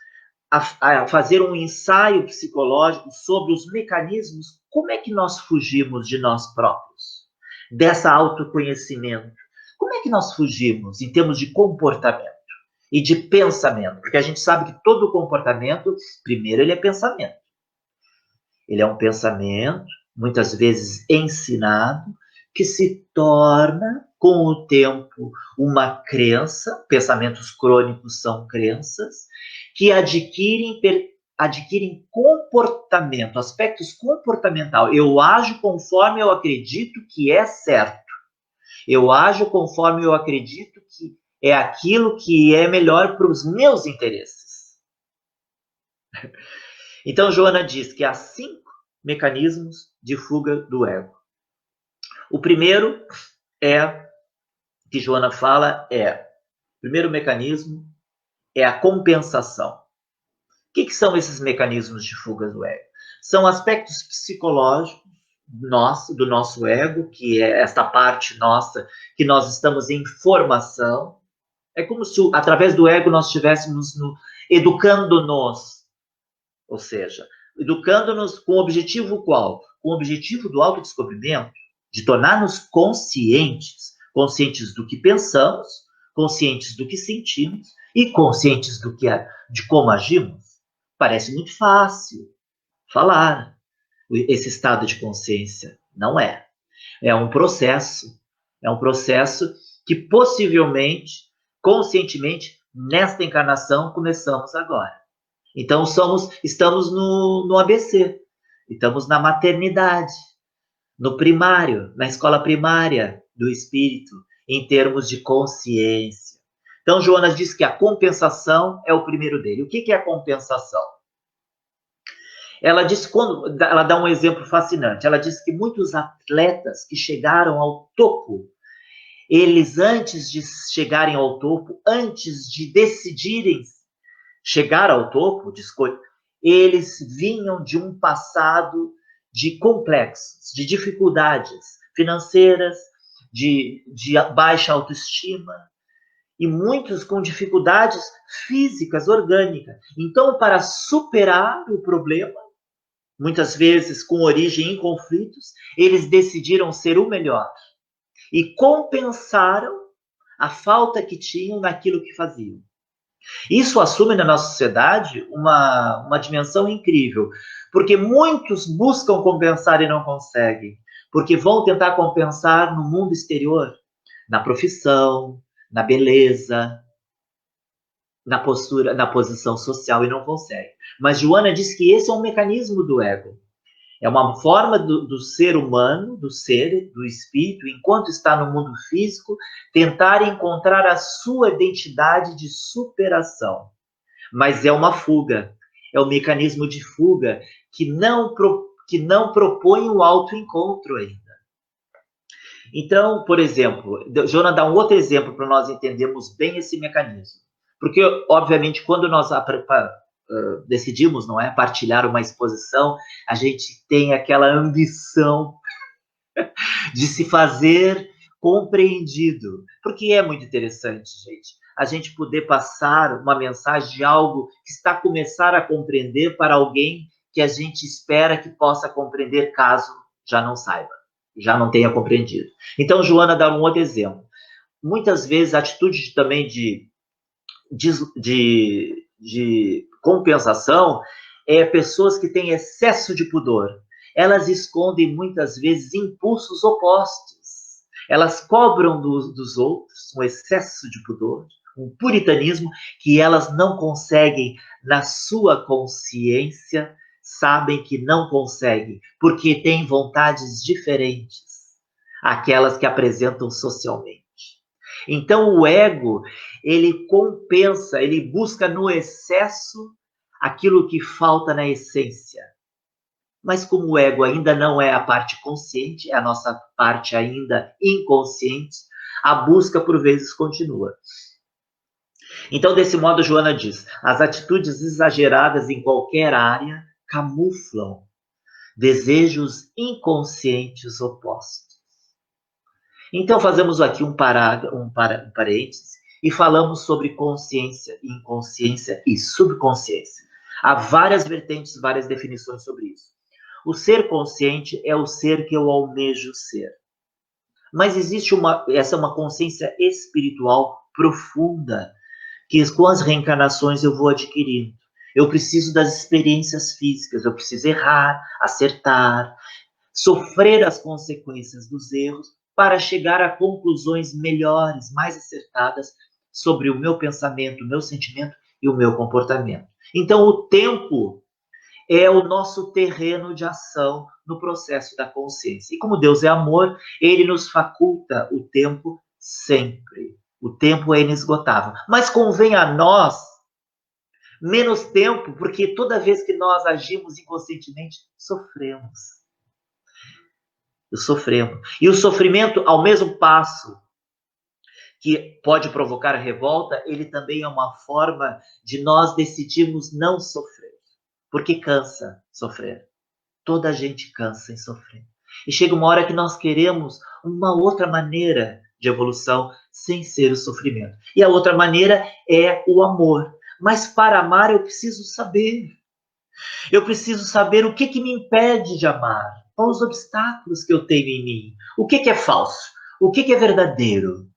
a fazer um ensaio psicológico sobre os mecanismos, como é que nós fugimos de nós próprios, dessa autoconhecimento. Como é que nós fugimos em termos de comportamento e de pensamento? Porque a gente sabe que todo comportamento, primeiro, ele é pensamento. Ele é um pensamento, muitas vezes ensinado, que se torna, com o tempo, uma crença. Pensamentos crônicos são crenças que adquirem adquirem comportamento, aspectos comportamental. Eu ajo conforme eu acredito que é certo. Eu ajo conforme eu acredito que é aquilo que é melhor para os meus interesses. Então, Joana diz que há 5 mecanismos de fuga do ego. O primeiro que Joana fala o primeiro mecanismo é a compensação. O que são esses mecanismos de fuga do ego? São aspectos psicológicos do nosso ego, que é essa parte nossa que nós estamos em formação. É como se, através do ego, nós estivéssemos educando-nos. Ou seja, educando-nos com o objetivo qual? Com o objetivo do autodescobrimento, de tornar-nos conscientes. Conscientes do que pensamos, conscientes do que sentimos e conscientes de como agimos. Parece muito fácil falar esse estado de consciência. Não é. É um processo. É um processo que possivelmente, conscientemente, nesta encarnação, começamos agora. Então, estamos no ABC. Estamos na maternidade, no primário, na escola primária do espírito, em termos de consciência. Então, Joana diz que a compensação é o primeiro dele. O que é a compensação? Ela dá um exemplo fascinante. Ela diz que muitos atletas que chegaram ao topo, eles antes de chegarem ao topo, antes de decidirem chegar ao topo, eles vinham de um passado de complexos, de dificuldades financeiras, de baixa autoestima, e muitos com dificuldades físicas, orgânicas. Então, para superar o problema, muitas vezes com origem em conflitos, eles decidiram ser o melhor e compensaram a falta que tinham naquilo que faziam. Isso assume na nossa sociedade uma dimensão incrível, porque muitos buscam compensar e não conseguem, porque vão tentar compensar no mundo exterior, na profissão, na beleza, na postura, na posição social, e não conseguem. Mas Joana diz que esse é um mecanismo do ego. É uma forma do ser humano, do espírito, enquanto está no mundo físico, tentar encontrar a sua identidade de superação. Mas é uma fuga, é um mecanismo de fuga que não propõe o autoencontro ainda. Então, por exemplo, Joana dá um outro exemplo para nós entendermos bem esse mecanismo. Porque, obviamente, quando nós decidimos, não é, partilhar uma exposição, a gente tem aquela ambição de se fazer compreendido, porque é muito interessante, gente, a gente poder passar uma mensagem de algo que está a começar a compreender para alguém que a gente espera que possa compreender caso já não saiba, já não tenha compreendido. Então, Joana dá um outro exemplo. Muitas vezes a atitude também de compensação é pessoas que têm excesso de pudor. Elas escondem muitas vezes impulsos opostos. Elas cobram dos outros um excesso de pudor, um puritanismo que elas não conseguem, na sua consciência, sabem que não conseguem, porque têm vontades diferentes àquelas que apresentam socialmente. Então, o ego, ele compensa, ele busca no excesso aquilo que falta na essência. Mas como o ego ainda não é a parte consciente, é a nossa parte ainda inconsciente, a busca por vezes continua. Então, desse modo, Joana diz, as atitudes exageradas em qualquer área camuflam desejos inconscientes opostos. Então, fazemos aqui um parênteses e falamos sobre consciência, inconsciência e subconsciência. Há várias vertentes, várias definições sobre isso. O ser consciente é o ser que eu almejo ser. Mas existe essa é uma consciência espiritual profunda, que com as reencarnações eu vou adquirindo. Eu preciso das experiências físicas, eu preciso errar, acertar, sofrer as consequências dos erros, para chegar a conclusões melhores, mais acertadas sobre o meu pensamento, o meu sentimento e o meu comportamento. Então, o tempo é o nosso terreno de ação no processo da consciência. E como Deus é amor, ele nos faculta o tempo sempre. O tempo é inesgotável. Mas convém a nós menos tempo, porque toda vez que nós agimos inconscientemente, sofremos. Sofremos. E o sofrimento, ao mesmo passo que pode provocar revolta, ele também é uma forma de nós decidirmos não sofrer. Porque cansa sofrer. Toda a gente cansa em sofrer. E chega uma hora que nós queremos uma outra maneira de evolução sem ser o sofrimento. E a outra maneira é o amor. Mas para amar eu preciso saber. Eu preciso saber o que me impede de amar. Quais os obstáculos que eu tenho em mim. O que é falso? O que é verdadeiro?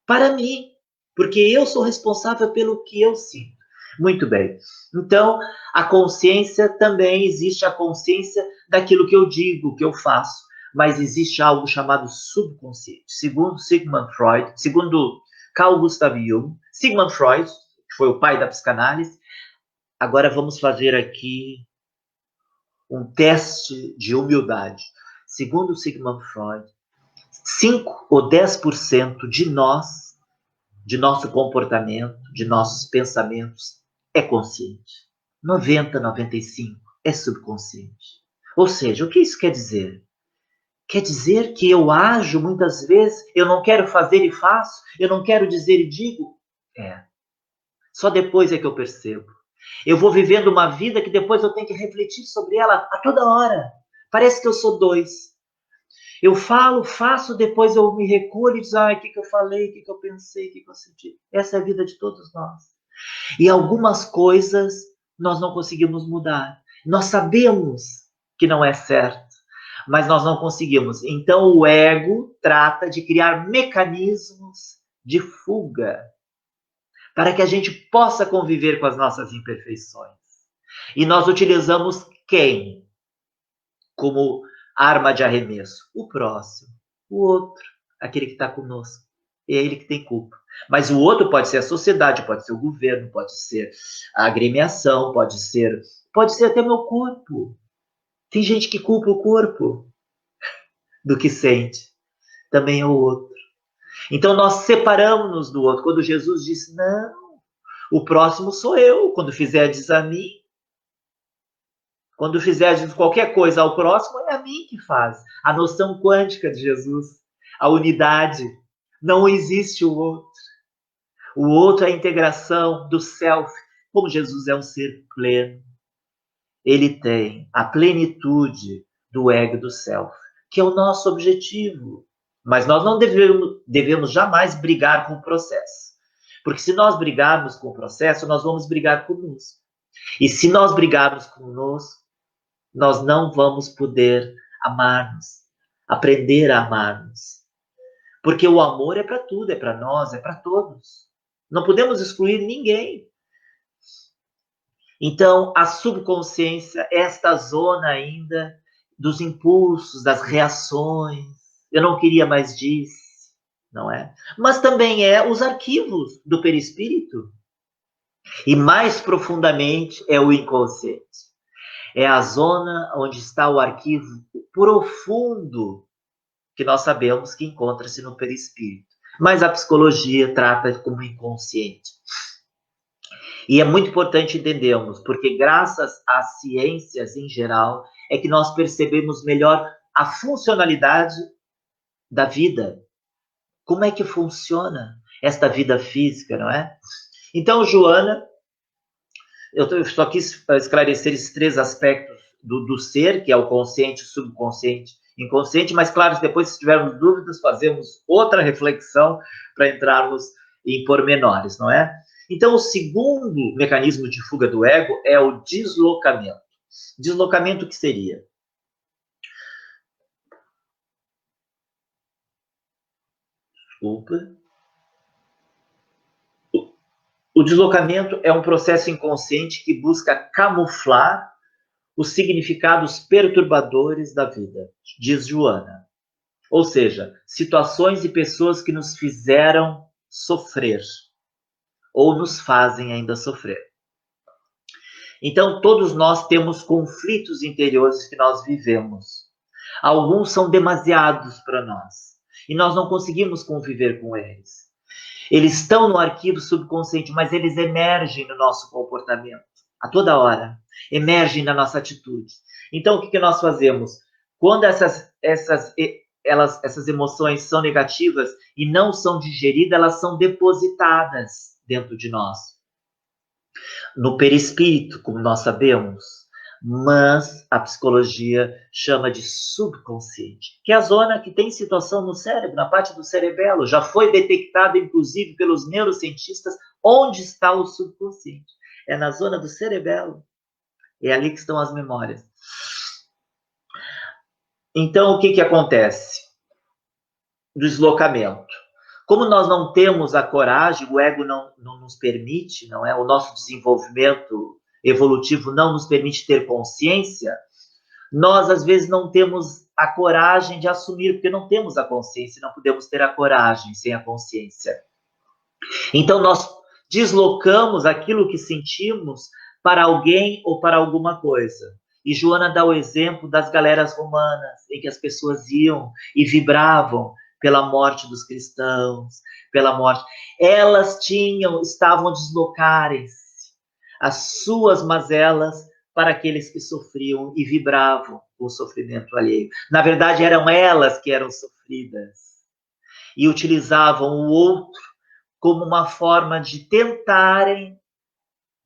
Para mim. Porque eu sou responsável pelo que eu sinto. Muito bem. Então, a consciência também existe a consciência daquilo que eu digo, que eu faço. Mas existe algo chamado subconsciente. Segundo Sigmund Freud, segundo Carl Gustav Jung, Sigmund Freud, que foi o pai da psicanálise. Agora vamos fazer aqui um teste de humildade. Segundo Sigmund Freud, 5 ou 10% de nós, de nosso comportamento, de nossos pensamentos, é consciente. 90, 95 é subconsciente. Ou seja, o que isso quer dizer? Quer dizer que eu ajo muitas vezes, eu não quero fazer e faço, eu não quero dizer e digo? É. Só depois é que eu percebo. Eu vou vivendo uma vida que depois eu tenho que refletir sobre ela a toda hora. Parece que eu sou dois. Eu falo, faço, depois eu me recolho e digo, o que eu falei, o que eu pensei, o que eu senti. Essa é a vida de todos nós. E algumas coisas nós não conseguimos mudar. Nós sabemos que não é certo, mas nós não conseguimos. Então o ego trata de criar mecanismos de fuga para que a gente possa conviver com as nossas imperfeições. E nós utilizamos quem como arma de arremesso? O próximo, o outro, aquele que está conosco. É ele que tem culpa. Mas o outro pode ser a sociedade, pode ser o governo, pode ser a agremiação, pode ser até meu corpo. Tem gente que culpa o corpo do que sente. Também é o outro. Então nós separamos-nos do outro. Quando Jesus disse, não, o próximo sou eu. Quando fizerdes a mim, quando fizerdes qualquer coisa ao próximo, é a mim que faz. A noção quântica de Jesus, a unidade. Não existe o outro. O outro é a integração do self. Como Jesus é um ser pleno, ele tem a plenitude do ego e do self, que é o nosso objetivo. Mas nós não devemos jamais brigar com o processo. Porque se nós brigarmos com o processo, nós vamos brigar conosco. E se nós brigarmos conosco, nós não vamos poder amar-nos, aprender a amar-nos. Porque o amor é para tudo, é para nós, é para todos. Não podemos excluir ninguém. Então, a subconsciência, esta zona ainda dos impulsos, das reações, eu não queria mais disso, não é? Mas também é os arquivos do perispírito. E mais profundamente é o inconsciente. É a zona onde está o arquivo profundo que nós sabemos que encontra-se no perispírito. Mas a psicologia trata como inconsciente. E é muito importante entendermos, porque graças às ciências em geral, é que nós percebemos melhor a funcionalidade da vida. Como é que funciona esta vida física, não é? Então, Joana, eu só quis esclarecer esses 3 aspectos do ser, que é o consciente, o subconsciente, inconsciente, mas claro, depois se tivermos dúvidas, fazemos outra reflexão para entrarmos em pormenores, não é? Então, o segundo mecanismo de fuga do ego é o deslocamento. Deslocamento que seria? Desculpa. O deslocamento é um processo inconsciente que busca camuflar os significados perturbadores da vida, diz Joana. Ou seja, situações e pessoas que nos fizeram sofrer ou nos fazem ainda sofrer. Então, todos nós temos conflitos interiores que nós vivemos. Alguns são demasiados para nós e nós não conseguimos conviver com eles. Eles estão no arquivo subconsciente, mas eles emergem no nosso comportamento a toda hora, emergem na nossa atitude. Então, o que nós fazemos? Quando essas emoções são negativas e não são digeridas, elas são depositadas dentro de nós, no perispírito, como nós sabemos, mas a psicologia chama de subconsciente, que é a zona que tem situação no cérebro, na parte do cerebelo. Já foi detectado, inclusive, pelos neurocientistas, onde está o subconsciente. É na zona do cerebelo. É ali que estão as memórias. Então, o que acontece? Deslocamento. Como nós não temos a coragem, o ego não nos permite, não é? O nosso desenvolvimento evolutivo não nos permite ter consciência, nós, às vezes, não temos a coragem de assumir, porque não temos a consciência, não podemos ter a coragem sem a consciência. Então, nós deslocamos aquilo que sentimos para alguém ou para alguma coisa. E Joana dá o exemplo das galeras romanas, em que as pessoas iam e vibravam pela morte dos cristãos, pela morte. Elas estavam deslocarem-se as suas mazelas para aqueles que sofriam e vibravam com o sofrimento alheio. Na verdade, eram elas que eram sofridas e utilizavam o outro como uma forma de tentarem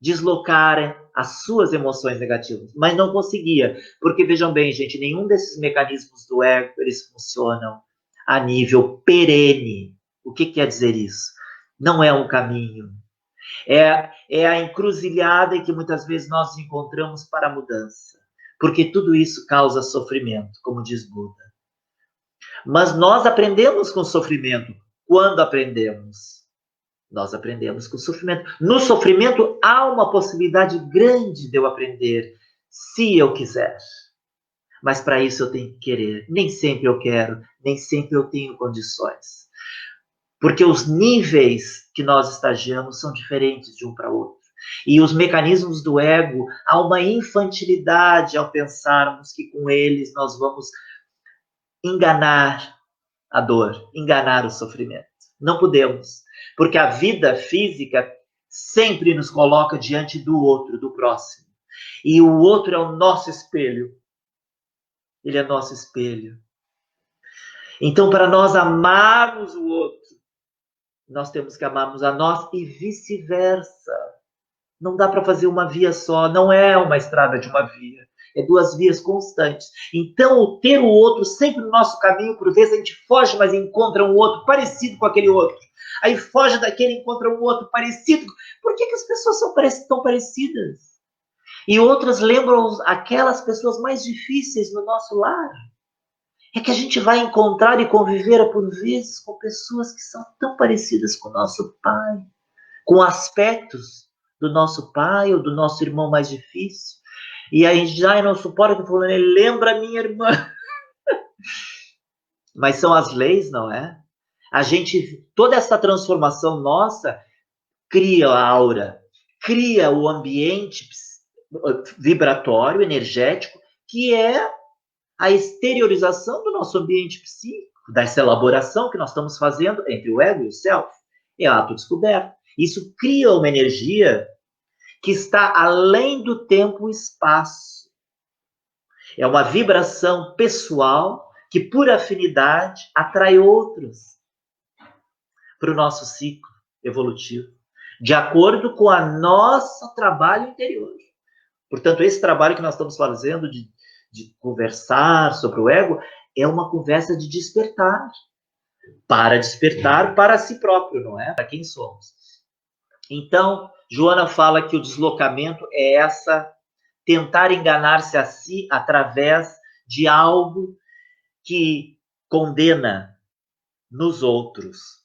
deslocarem as suas emoções negativas, mas não conseguia, porque vejam bem, gente, nenhum desses mecanismos do ego, eles funcionam a nível perene. O que quer dizer isso? Não é um caminho. É a encruzilhada em que muitas vezes nós nos encontramos para a mudança, porque tudo isso causa sofrimento, como diz Buda. Mas nós aprendemos com o sofrimento. Quando aprendemos? Nós aprendemos com o sofrimento. No sofrimento há uma possibilidade grande de eu aprender, se eu quiser. Mas para isso eu tenho que querer. Nem sempre eu quero, nem sempre eu tenho condições. Porque os níveis que nós estagiamos são diferentes de um para outro. E os mecanismos do ego, há uma infantilidade ao pensarmos que com eles nós vamos enganar a dor, enganar o sofrimento. Não podemos, porque a vida física sempre nos coloca diante do outro, do próximo. E o outro é o nosso espelho. Ele é nosso espelho. Então, para nós amarmos o outro, nós temos que amarmos a nós e vice-versa. Não dá para fazer uma via só, não é uma estrada de uma via. É duas vias constantes. Então, ter o outro sempre no nosso caminho, por vezes a gente foge, mas encontra um outro parecido com aquele outro. Aí foge daquele e encontra um outro parecido. Por que as pessoas são tão parecidas? E outras lembram aquelas pessoas mais difíceis no nosso lar. É que a gente vai encontrar e conviver, por vezes, com pessoas que são tão parecidas com o nosso pai, com aspectos do nosso pai ou do nosso irmão mais difícil. E aí já não suporta que falando, ele lembra a minha irmã. Mas são as leis, não é? Toda essa transformação nossa cria a aura, cria o ambiente vibratório, energético, que é a exteriorização do nosso ambiente psíquico, dessa elaboração que nós estamos fazendo entre o ego e o self. É autodescoberta. Isso cria uma energia que está além do tempo e espaço. É uma vibração pessoal que, por afinidade, atrai outros para o nosso ciclo evolutivo, de acordo com o nosso trabalho interior. Portanto, esse trabalho que nós estamos fazendo de conversar sobre o ego é uma conversa de despertar para si próprio, não é? Para quem somos. Então, Joana fala que o deslocamento é tentar enganar-se a si através de algo que condena nos outros.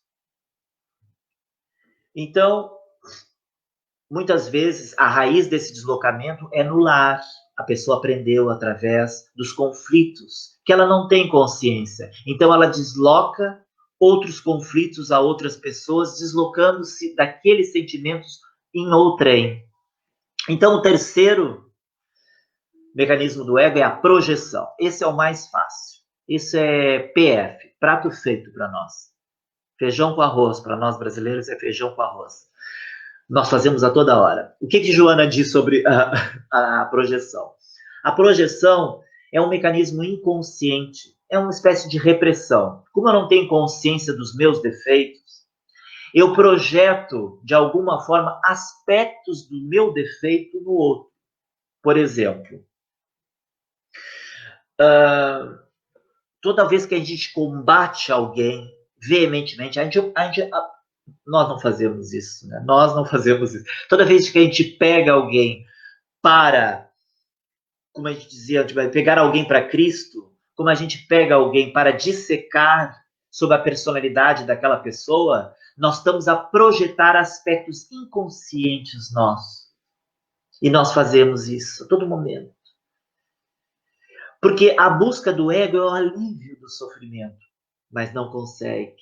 Então, muitas vezes, a raiz desse deslocamento é no lar. A pessoa aprendeu através dos conflitos, que ela não tem consciência. Então, ela desloca outros conflitos a outras pessoas, deslocando-se daqueles sentimentos em outrem. Então, o terceiro mecanismo do ego é a projeção. Esse é o mais fácil. Isso é PF, prato feito para nós. Feijão com arroz, para nós brasileiros é feijão com arroz. Nós fazemos a toda hora. O que Joana diz sobre a projeção? A projeção é um mecanismo inconsciente, é uma espécie de repressão. Como eu não tenho consciência dos meus defeitos, eu projeto, de alguma forma, aspectos do meu defeito no outro. Por exemplo, toda vez que a gente combate alguém veementemente, nós não fazemos isso, né? Nós não fazemos isso. Toda vez que a gente pega alguém para, como a gente dizia, a gente vai pegar alguém para Cristo, como a gente pega alguém para dissecar sobre a personalidade daquela pessoa, nós estamos a projetar aspectos inconscientes nossos. E nós fazemos isso a todo momento. Porque a busca do ego é o alívio do sofrimento, mas não consegue.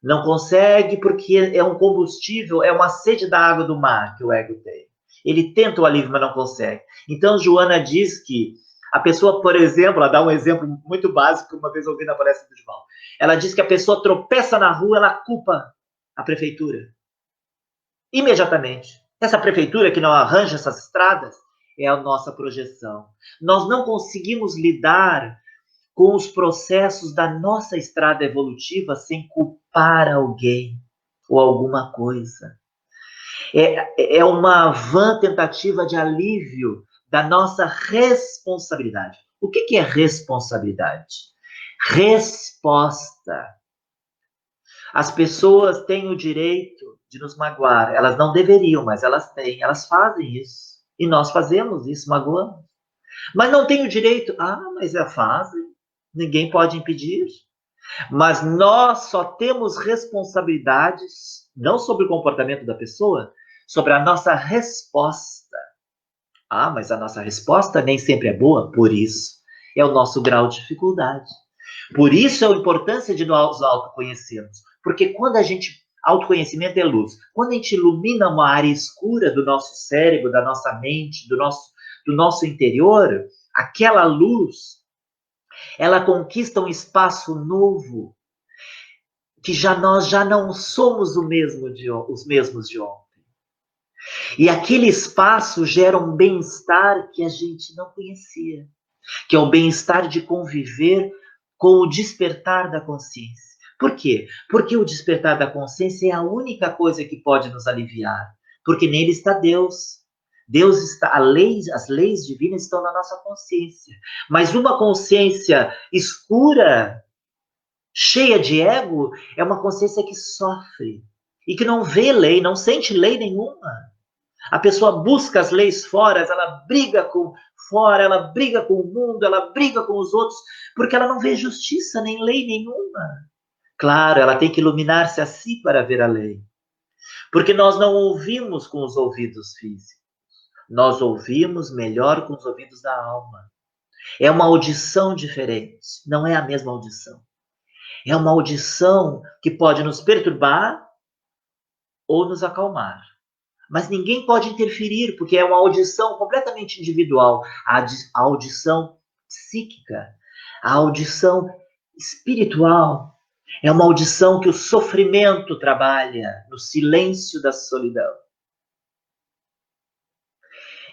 Não consegue porque é um combustível, é uma sede da água do mar que o ego tem. Ele tenta o alívio, mas não consegue. Então, Joana diz que a pessoa, por exemplo, ela dá um exemplo muito básico que uma vez eu ouvi na palestra do Divaldo. Ela diz que a pessoa tropeça na rua, ela culpa a prefeitura. Imediatamente. Essa prefeitura que não arranja essas estradas é a nossa projeção. Nós não conseguimos lidar com os processos da nossa estrada evolutiva sem culpar alguém ou alguma coisa. É uma vã tentativa de alívio da nossa responsabilidade. O que é responsabilidade? Resposta. As pessoas têm o direito de nos magoar. Elas não deveriam, mas elas têm. Elas fazem isso. E nós fazemos isso, magoamos. Mas não tem o direito. Mas é fácil. Ninguém pode impedir. Mas nós só temos responsabilidades, não sobre o comportamento da pessoa, sobre a nossa resposta. Mas a nossa resposta nem sempre é boa, por isso é o nosso grau de dificuldade. Por isso é a importância de nós autoconhecermos. Porque quando a gente... Autoconhecimento é luz. Quando a gente ilumina uma área escura do nosso cérebro, da nossa mente, do nosso interior, aquela luz, ela conquista um espaço novo, que nós já não somos os mesmos de ontem. E aquele espaço gera um bem-estar que a gente não conhecia, que é o bem-estar de conviver com o despertar da consciência. Por quê? Porque o despertar da consciência é a única coisa que pode nos aliviar, porque nele está Deus. Deus está, as leis divinas estão na nossa consciência. Mas uma consciência escura, cheia de ego, é uma consciência que sofre e que não vê lei, não sente lei nenhuma. A pessoa busca as leis fora, ela briga com fora, ela briga com o mundo, ela briga com os outros, porque ela não vê justiça nem lei nenhuma. Claro, ela tem que iluminar-se a si para ver a lei. Porque nós não ouvimos com os ouvidos físicos. Nós ouvimos melhor com os ouvidos da alma. É uma audição diferente, não é a mesma audição. É uma audição que pode nos perturbar ou nos acalmar. Mas ninguém pode interferir, porque é uma audição completamente individual. A audição psíquica, a audição espiritual. É uma audição que o sofrimento trabalha no silêncio da solidão.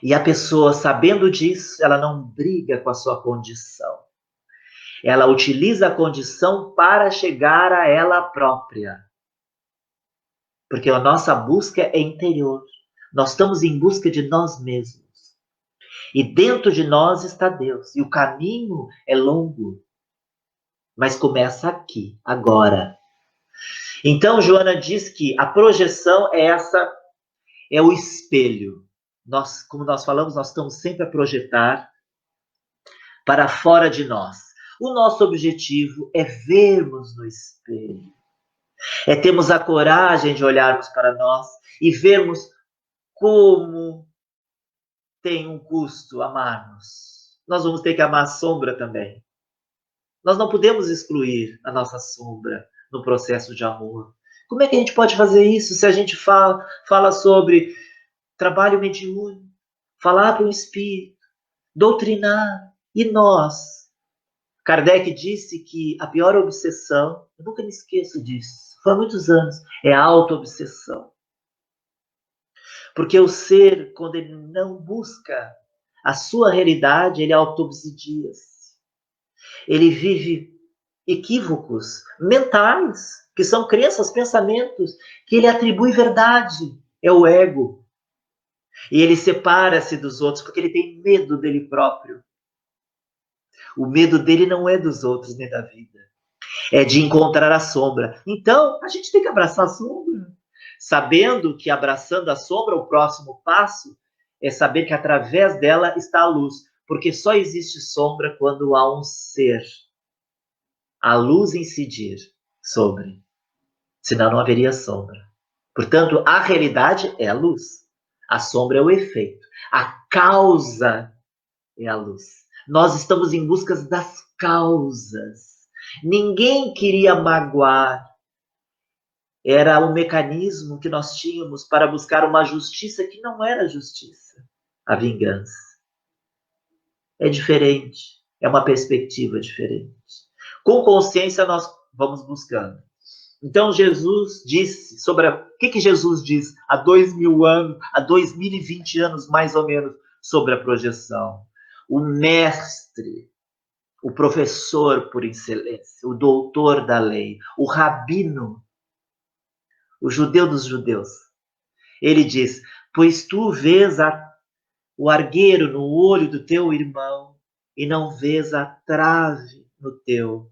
E a pessoa, sabendo disso, ela não briga com a sua condição. Ela utiliza a condição para chegar a ela própria. Porque a nossa busca é interior. Nós estamos em busca de nós mesmos. E dentro de nós está Deus. E o caminho é longo. Mas começa aqui, agora. Então, Joana diz que a projeção é o espelho. Como nós falamos, nós estamos sempre a projetar para fora de nós. O nosso objetivo é vermos no espelho. É termos a coragem de olharmos para nós e vermos como tem um custo amarmos. Nós vamos ter que amar a sombra também. Nós não podemos excluir a nossa sombra no processo de amor. Como é que a gente pode fazer isso se a gente fala sobre trabalho mediúnico? falar para o espírito, doutrinar. E nós? Kardec disse que a pior obsessão, eu nunca me esqueço disso, foi há muitos anos, é a auto-obsessão. Porque o ser, quando ele não busca a sua realidade, ele auto-obsidia-se. Ele vive equívocos mentais, que são crenças, pensamentos, que ele atribui verdade. É o ego. E ele separa-se dos outros porque ele tem medo dele próprio. O medo dele não é dos outros nem da vida. É de encontrar a sombra. Então, a gente tem que abraçar a sombra. Sabendo que abraçando a sombra, o próximo passo é saber que através dela está a luz. Porque só existe sombra quando há um ser. A luz incidir sobre. Senão não haveria sombra. Portanto, a realidade é a luz. A sombra é o efeito. A causa é a luz. Nós estamos em busca das causas. Ninguém queria magoar. Era o mecanismo que nós tínhamos para buscar uma justiça que não era justiça. A vingança. É diferente. É uma perspectiva diferente. Com consciência nós vamos buscando. Então Jesus disse sobre o que Jesus diz há 2000 anos, há 2020 anos mais ou menos sobre a projeção. O mestre, o professor por excelência, o doutor da lei, o rabino, o judeu dos judeus. Ele diz: pois tu vês o argueiro no olho do teu irmão e não vês a trave no teu.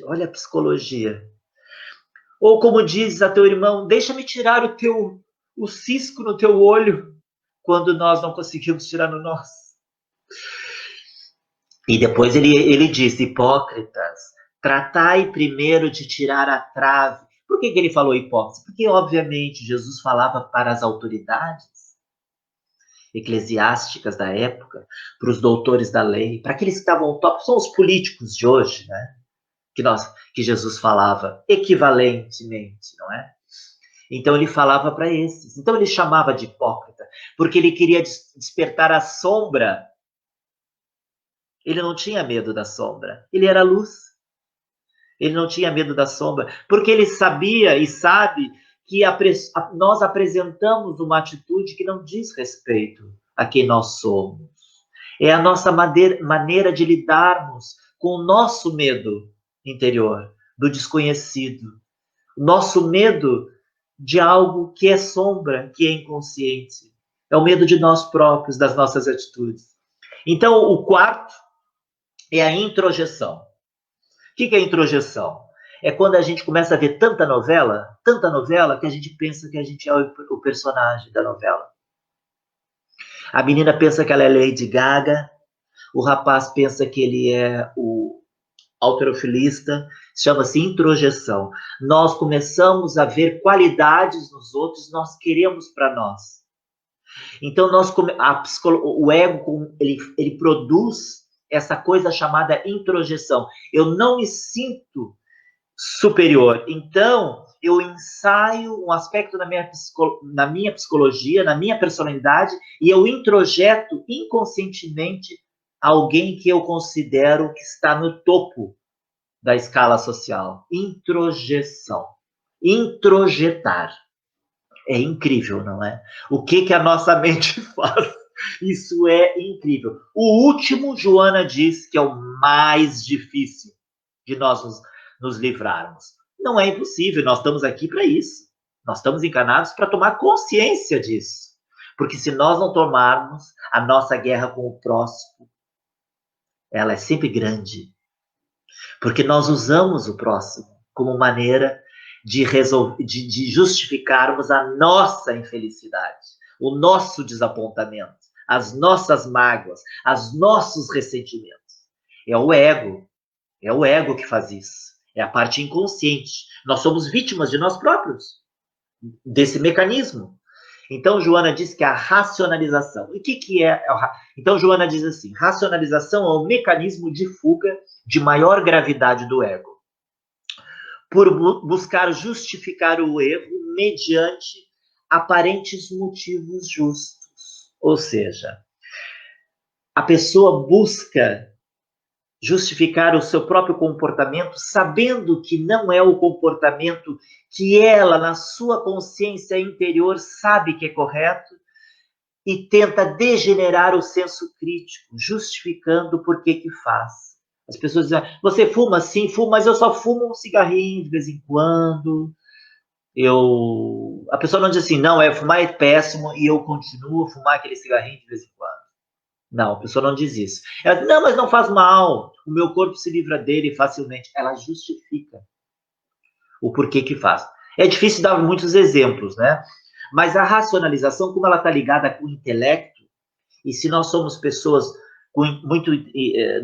Olha a psicologia. Ou como dizes a teu irmão, deixa-me tirar o cisco no teu olho, quando nós não conseguimos tirar no nosso. E depois ele disse, hipócritas, tratai primeiro de tirar a trave. Por que ele falou hipócritas? Porque, obviamente, Jesus falava para as autoridades eclesiásticas da época, para os doutores da lei, para aqueles que estavam ao top, são os políticos de hoje, né? Que Jesus falava equivalentemente, não é? Então ele falava para esses. Então ele chamava de hipócrita, porque ele queria despertar a sombra. Ele não tinha medo da sombra, ele era luz. Ele não tinha medo da sombra, porque ele sabia e sabe que nós apresentamos uma atitude que não diz respeito a quem nós somos. É a nossa maneira de lidarmos com o nosso medo interior, do desconhecido. O nosso medo de algo que é sombra, que é inconsciente. É o medo de nós próprios, das nossas atitudes. Então, o quarto é a introjeção. O que é introjeção? É quando a gente começa a ver tanta novela, que a gente pensa que a gente é o personagem da novela. A menina pensa que ela é Lady Gaga, o rapaz pensa que ele é o halterofilista, chama-se introjeção. Nós começamos a ver qualidades nos outros, nós queremos para nós. Então, o ego, ele produz essa coisa chamada introjeção. Eu não me sinto superior. Então, eu ensaio um aspecto na minha psicologia, na minha personalidade, e eu introjeto inconscientemente alguém que eu considero que está no topo da escala social. Introjeção. Introjetar. É incrível, não é? O que a nossa mente faz? Isso é incrível. O último, Joana diz que é o mais difícil de nós nos livrarmos. Não é impossível, nós estamos aqui para isso. Nós estamos encarnados para tomar consciência disso. Porque se nós não tomarmos a nossa guerra com o próximo, ela é sempre grande. Porque nós usamos o próximo como maneira de justificarmos a nossa infelicidade, o nosso desapontamento, as nossas mágoas, os nossos ressentimentos. É o ego que faz isso. É a parte inconsciente. Nós somos vítimas de nós próprios, desse mecanismo. Então, Joana diz que a racionalização. E o que é? Então, Joana diz assim, racionalização é o mecanismo de fuga de maior gravidade do ego, por buscar justificar o erro mediante aparentes motivos justos. Ou seja, a pessoa busca justificar o seu próprio comportamento, sabendo que não é o comportamento que ela, na sua consciência interior, sabe que é correto, e tenta degenerar o senso crítico, justificando por que faz. As pessoas dizem, você fuma? Sim, fumo, mas eu só fumo um cigarrinho de vez em quando. A pessoa não diz assim, não, fumar é péssimo e eu continuo a fumar aquele cigarrinho de vez em quando. Não, a pessoa não diz isso. Ela diz, não, mas não faz mal, o meu corpo se livra dele facilmente. Ela justifica o porquê que faz. É difícil dar muitos exemplos, né? Mas a racionalização, como ela está ligada com o intelecto, e se nós somos pessoas muito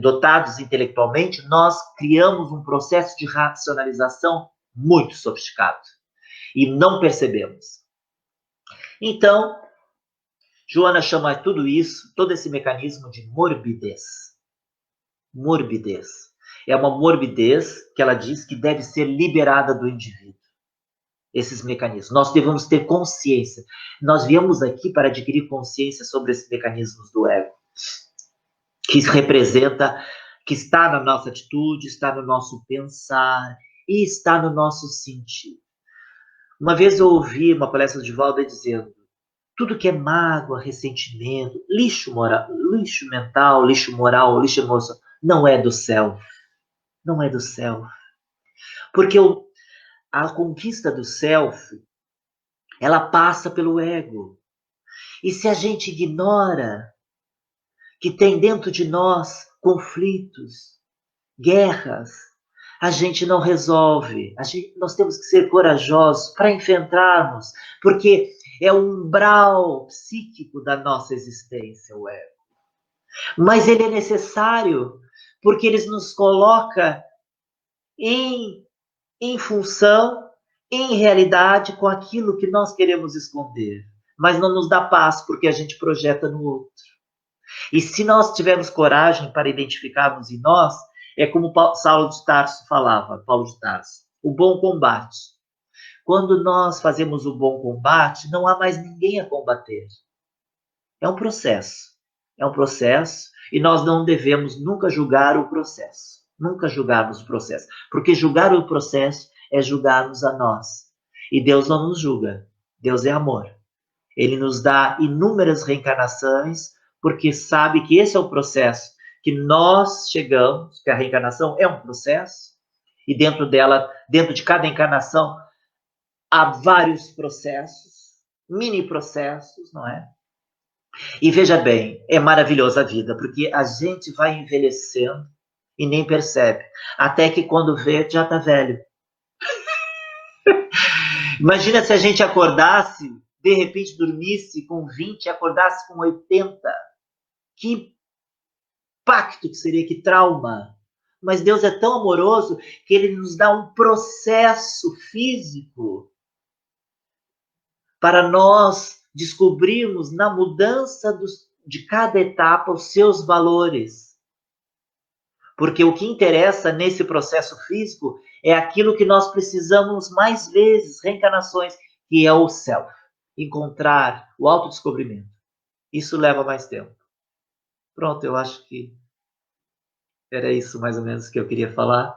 dotados intelectualmente, nós criamos um processo de racionalização muito sofisticado e não percebemos. Então, Joana chama tudo isso, todo esse mecanismo de morbidez. Morbidez. É uma morbidez que ela diz que deve ser liberada do indivíduo. Esses mecanismos. Nós devemos ter consciência. Nós viemos aqui para adquirir consciência sobre esses mecanismos do ego, que representa, que está na nossa atitude, está no nosso pensar e está no nosso sentir. Uma vez eu ouvi uma palestra de Valder dizendo, tudo que é mágoa, ressentimento, lixo moral, lixo mental, lixo moral, lixo emocional, não é do self. Não é do self. Porque a conquista do self, ela passa pelo ego. E se a gente ignora que tem dentro de nós conflitos, guerras, a gente não resolve. Nós temos que ser corajosos para enfrentarmos, porque é o umbral psíquico da nossa existência, o ego. Mas ele é necessário, porque ele nos coloca em função, em realidade, com aquilo que nós queremos esconder. Mas não nos dá paz, porque a gente projeta no outro. E se nós tivermos coragem para identificarmos em nós, é como Saulo de Tarso falava, Paulo de Tarso, o bom combate. Quando nós fazemos o bom combate, não há mais ninguém a combater. É um processo. É um processo e nós não devemos nunca julgar o processo. Nunca julgarmos o processo. Porque julgar o processo é julgarmos a nós. E Deus não nos julga. Deus é amor. Ele nos dá inúmeras reencarnações porque sabe que esse é o processo que nós chegamos, que a reencarnação é um processo, e dentro dela, dentro de cada encarnação, há vários processos, mini processos, não é? E veja bem, é maravilhosa a vida, porque a gente vai envelhecendo e nem percebe, até que quando vê, já está velho. Imagina se a gente acordasse, de repente dormisse com 20 e acordasse com 80. Que impacto que seria, que trauma. Mas Deus é tão amoroso que ele nos dá um processo físico para nós descobrirmos na mudança de cada etapa os seus valores. Porque o que interessa nesse processo físico é aquilo que nós precisamos mais vezes, reencarnações, que é o self. Encontrar o autodescobrimento. Isso leva mais tempo. Pronto, eu acho que era isso mais ou menos que eu queria falar.